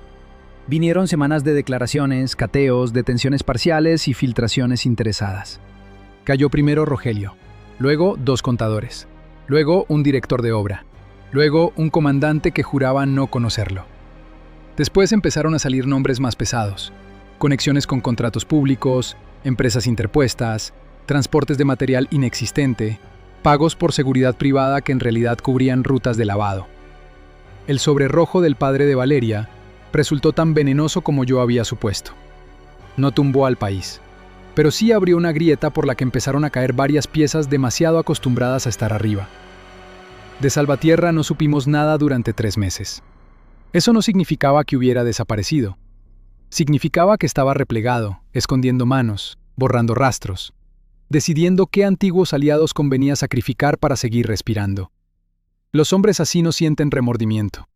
Vinieron semanas de declaraciones, cateos, detenciones parciales y filtraciones interesadas. Cayó primero Rogelio, luego 2 contadores, luego un director de obra, luego un comandante que juraba no conocerlo. Después empezaron a salir nombres más pesados, conexiones con contratos públicos, empresas interpuestas, transportes de material inexistente, pagos por seguridad privada que en realidad cubrían rutas de lavado. El sobre rojo del padre de Valeria resultó tan venenoso como yo había supuesto. No tumbó al país, pero sí abrió una grieta por la que empezaron a caer varias piezas demasiado acostumbradas a estar arriba. De Salvatierra no supimos nada durante 3 meses. Eso no significaba que hubiera desaparecido. Significaba que estaba replegado, escondiendo manos, borrando rastros, decidiendo qué antiguos aliados convenía sacrificar para seguir respirando. Los hombres así no sienten remordimiento,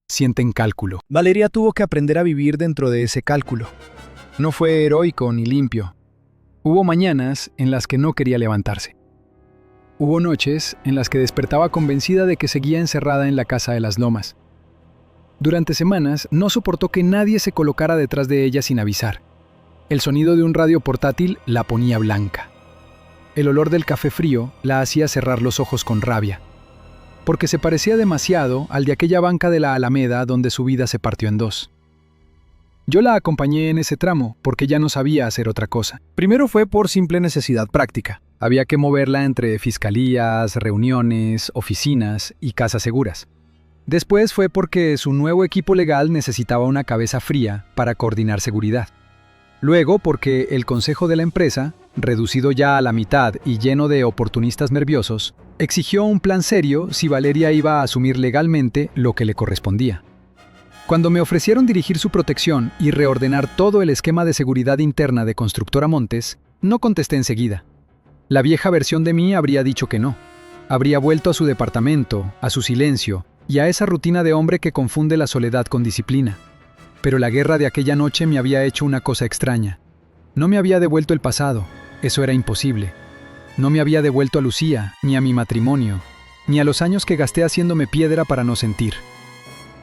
sienten cálculo. Valeria tuvo que aprender a vivir dentro de ese cálculo. No fue heroico ni limpio. Hubo mañanas en las que no quería levantarse. Hubo noches en las que despertaba convencida de que seguía encerrada en la casa de las lomas. Durante semanas no soportó que nadie se colocara detrás de ella sin avisar. El sonido de un radio portátil la ponía blanca. El olor del café frío la hacía cerrar los ojos con rabia, porque se parecía demasiado al de aquella banca de la Alameda donde su vida se partió en 2. Yo la acompañé en ese tramo porque ya no sabía hacer otra cosa. Primero fue por simple necesidad práctica. Había que moverla entre fiscalías, reuniones, oficinas y casas seguras. Después fue porque su nuevo equipo legal necesitaba una cabeza fría para coordinar seguridad. Luego porque el consejo de la empresa, reducido ya a la mitad y lleno de oportunistas nerviosos, exigió un plan serio si Valeria iba a asumir legalmente lo que le correspondía. Cuando me ofrecieron dirigir su protección y reordenar todo el esquema de seguridad interna de Constructora Montes, no contesté enseguida. La vieja versión de mí habría dicho que no. Habría vuelto a su departamento, a su silencio y a esa rutina de hombre que confunde la soledad con disciplina. Pero la guerra de aquella noche me había hecho una cosa extraña. No me había devuelto el pasado, eso era imposible. No me había devuelto a Lucía, ni a mi matrimonio, ni a los años que gasté haciéndome piedra para no sentir.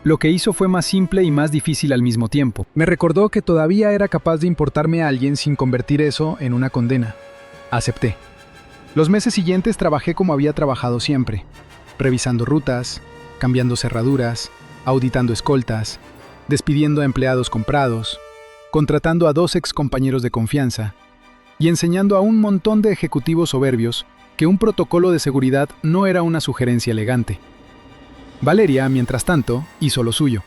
Lo que hizo fue más simple y más difícil al mismo tiempo. Me recordó que todavía era capaz de importarme a alguien sin convertir eso en una condena. Acepté. Los meses siguientes trabajé como había trabajado siempre, revisando rutas, cambiando cerraduras, auditando escoltas, despidiendo a empleados comprados, contratando a 2 excompañeros de confianza y enseñando a un montón de ejecutivos soberbios que un protocolo de seguridad no era una sugerencia elegante. Valeria, mientras tanto, hizo lo suyo.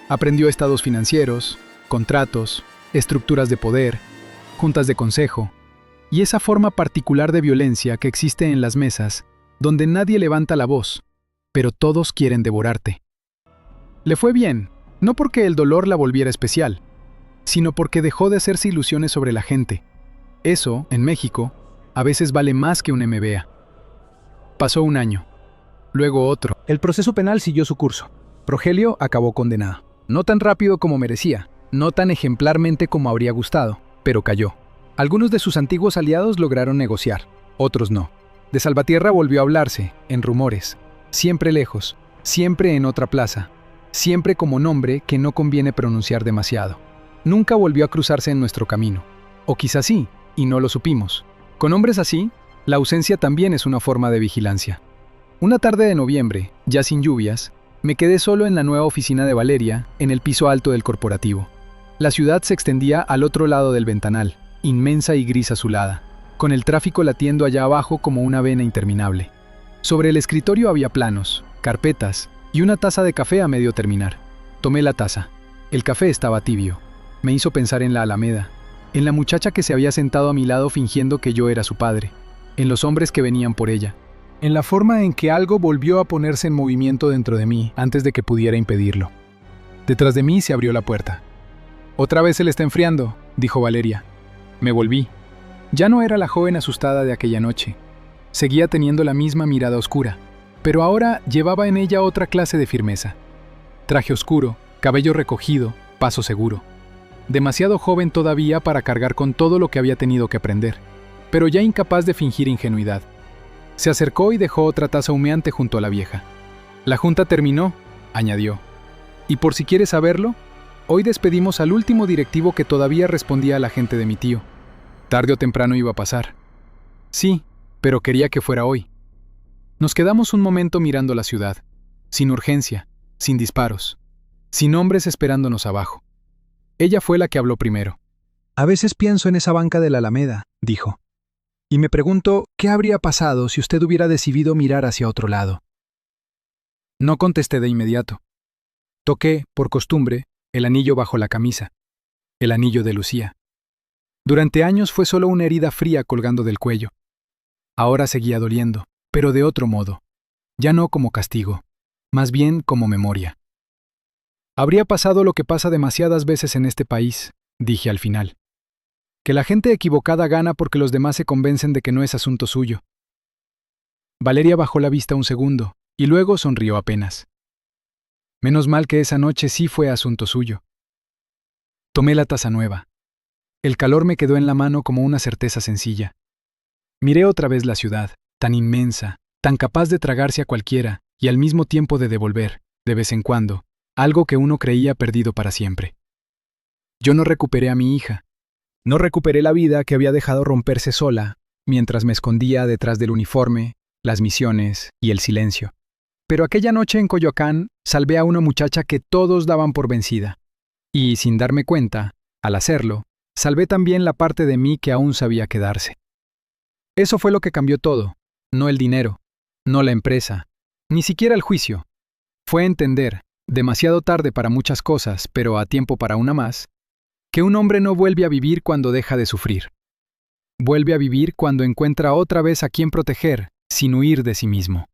Aprendió estados financieros, contratos, estructuras de poder, juntas de consejo y esa forma particular de violencia que existe en las mesas, donde nadie levanta la voz, pero todos quieren devorarte. Le fue bien, no porque el dolor la volviera especial, sino porque dejó de hacerse ilusiones sobre la gente. Eso, en México, a veces vale más que un MBA. Pasó un año, luego otro. El proceso penal siguió su curso. Rogelio acabó condenado. No tan rápido como merecía, no tan ejemplarmente como habría gustado, pero cayó. Algunos de sus antiguos aliados lograron negociar, otros no. De Salvatierra volvió a hablarse, en rumores, siempre lejos, siempre en otra plaza, siempre como nombre que no conviene pronunciar demasiado. Nunca volvió a cruzarse en nuestro camino. O quizás sí, y no lo supimos. Con hombres así, la ausencia también es una forma de vigilancia. Una tarde de noviembre, ya sin lluvias, me quedé solo en la nueva oficina de Valeria, en el piso alto del corporativo. La ciudad se extendía al otro lado del ventanal, inmensa y gris azulada, con el tráfico latiendo allá abajo como una vena interminable. Sobre el escritorio había planos, carpetas y una taza de café a medio terminar. Tomé la taza. El café estaba tibio. Me hizo pensar en la Alameda, en la muchacha que se había sentado a mi lado fingiendo que yo era su padre, en los hombres que venían por ella, en la forma en que algo volvió a ponerse en movimiento dentro de mí antes de que pudiera impedirlo. Detrás de mí se abrió la puerta. «Otra vez se le está enfriando», dijo Valeria. Me volví. Ya no era la joven asustada de aquella noche. Seguía teniendo la misma mirada oscura, pero ahora llevaba en ella otra clase de firmeza. Traje oscuro, cabello recogido, paso seguro. Demasiado joven todavía para cargar con todo lo que había tenido que aprender, pero ya incapaz de fingir ingenuidad. Se acercó y dejó otra taza humeante junto a la vieja. «La junta terminó», añadió. «Y por si quieres saberlo, hoy despedimos al último directivo que todavía respondía a la gente de mi tío. Tarde o temprano iba a pasar. Sí, pero quería que fuera hoy». Nos quedamos un momento mirando la ciudad, sin urgencia, sin disparos, sin hombres esperándonos abajo. Ella fue la que habló primero. «A veces pienso en esa banca de la Alameda», dijo. «Y me pregunto qué habría pasado si usted hubiera decidido mirar hacia otro lado». No contesté de inmediato. Toqué, por costumbre, el anillo bajo la camisa, el anillo de Lucía. Durante años fue solo una herida fría colgando del cuello. Ahora seguía doliendo, pero de otro modo. Ya no como castigo, más bien como memoria. «Habría pasado lo que pasa demasiadas veces en este país», dije al final. «Que la gente equivocada gana porque los demás se convencen de que no es asunto suyo». Valeria bajó la vista un segundo, y luego sonrió apenas. Menos mal que esa noche sí fue asunto suyo. Tomé la taza nueva. El calor me quedó en la mano como una certeza sencilla. Miré otra vez la ciudad, tan inmensa, tan capaz de tragarse a cualquiera y al mismo tiempo de devolver, de vez en cuando, algo que uno creía perdido para siempre. Yo no recuperé a mi hija. No recuperé la vida que había dejado romperse sola, mientras me escondía detrás del uniforme, las misiones y el silencio. Pero aquella noche en Coyoacán salvé a una muchacha que todos daban por vencida. Y, sin darme cuenta, al hacerlo, salvé también la parte de mí que aún sabía quedarse. Eso fue lo que cambió todo, no el dinero, no la empresa, ni siquiera el juicio. Fue entender, demasiado tarde para muchas cosas, pero a tiempo para una más, que un hombre no vuelve a vivir cuando deja de sufrir. Vuelve a vivir cuando encuentra otra vez a quien proteger, sin huir de sí mismo.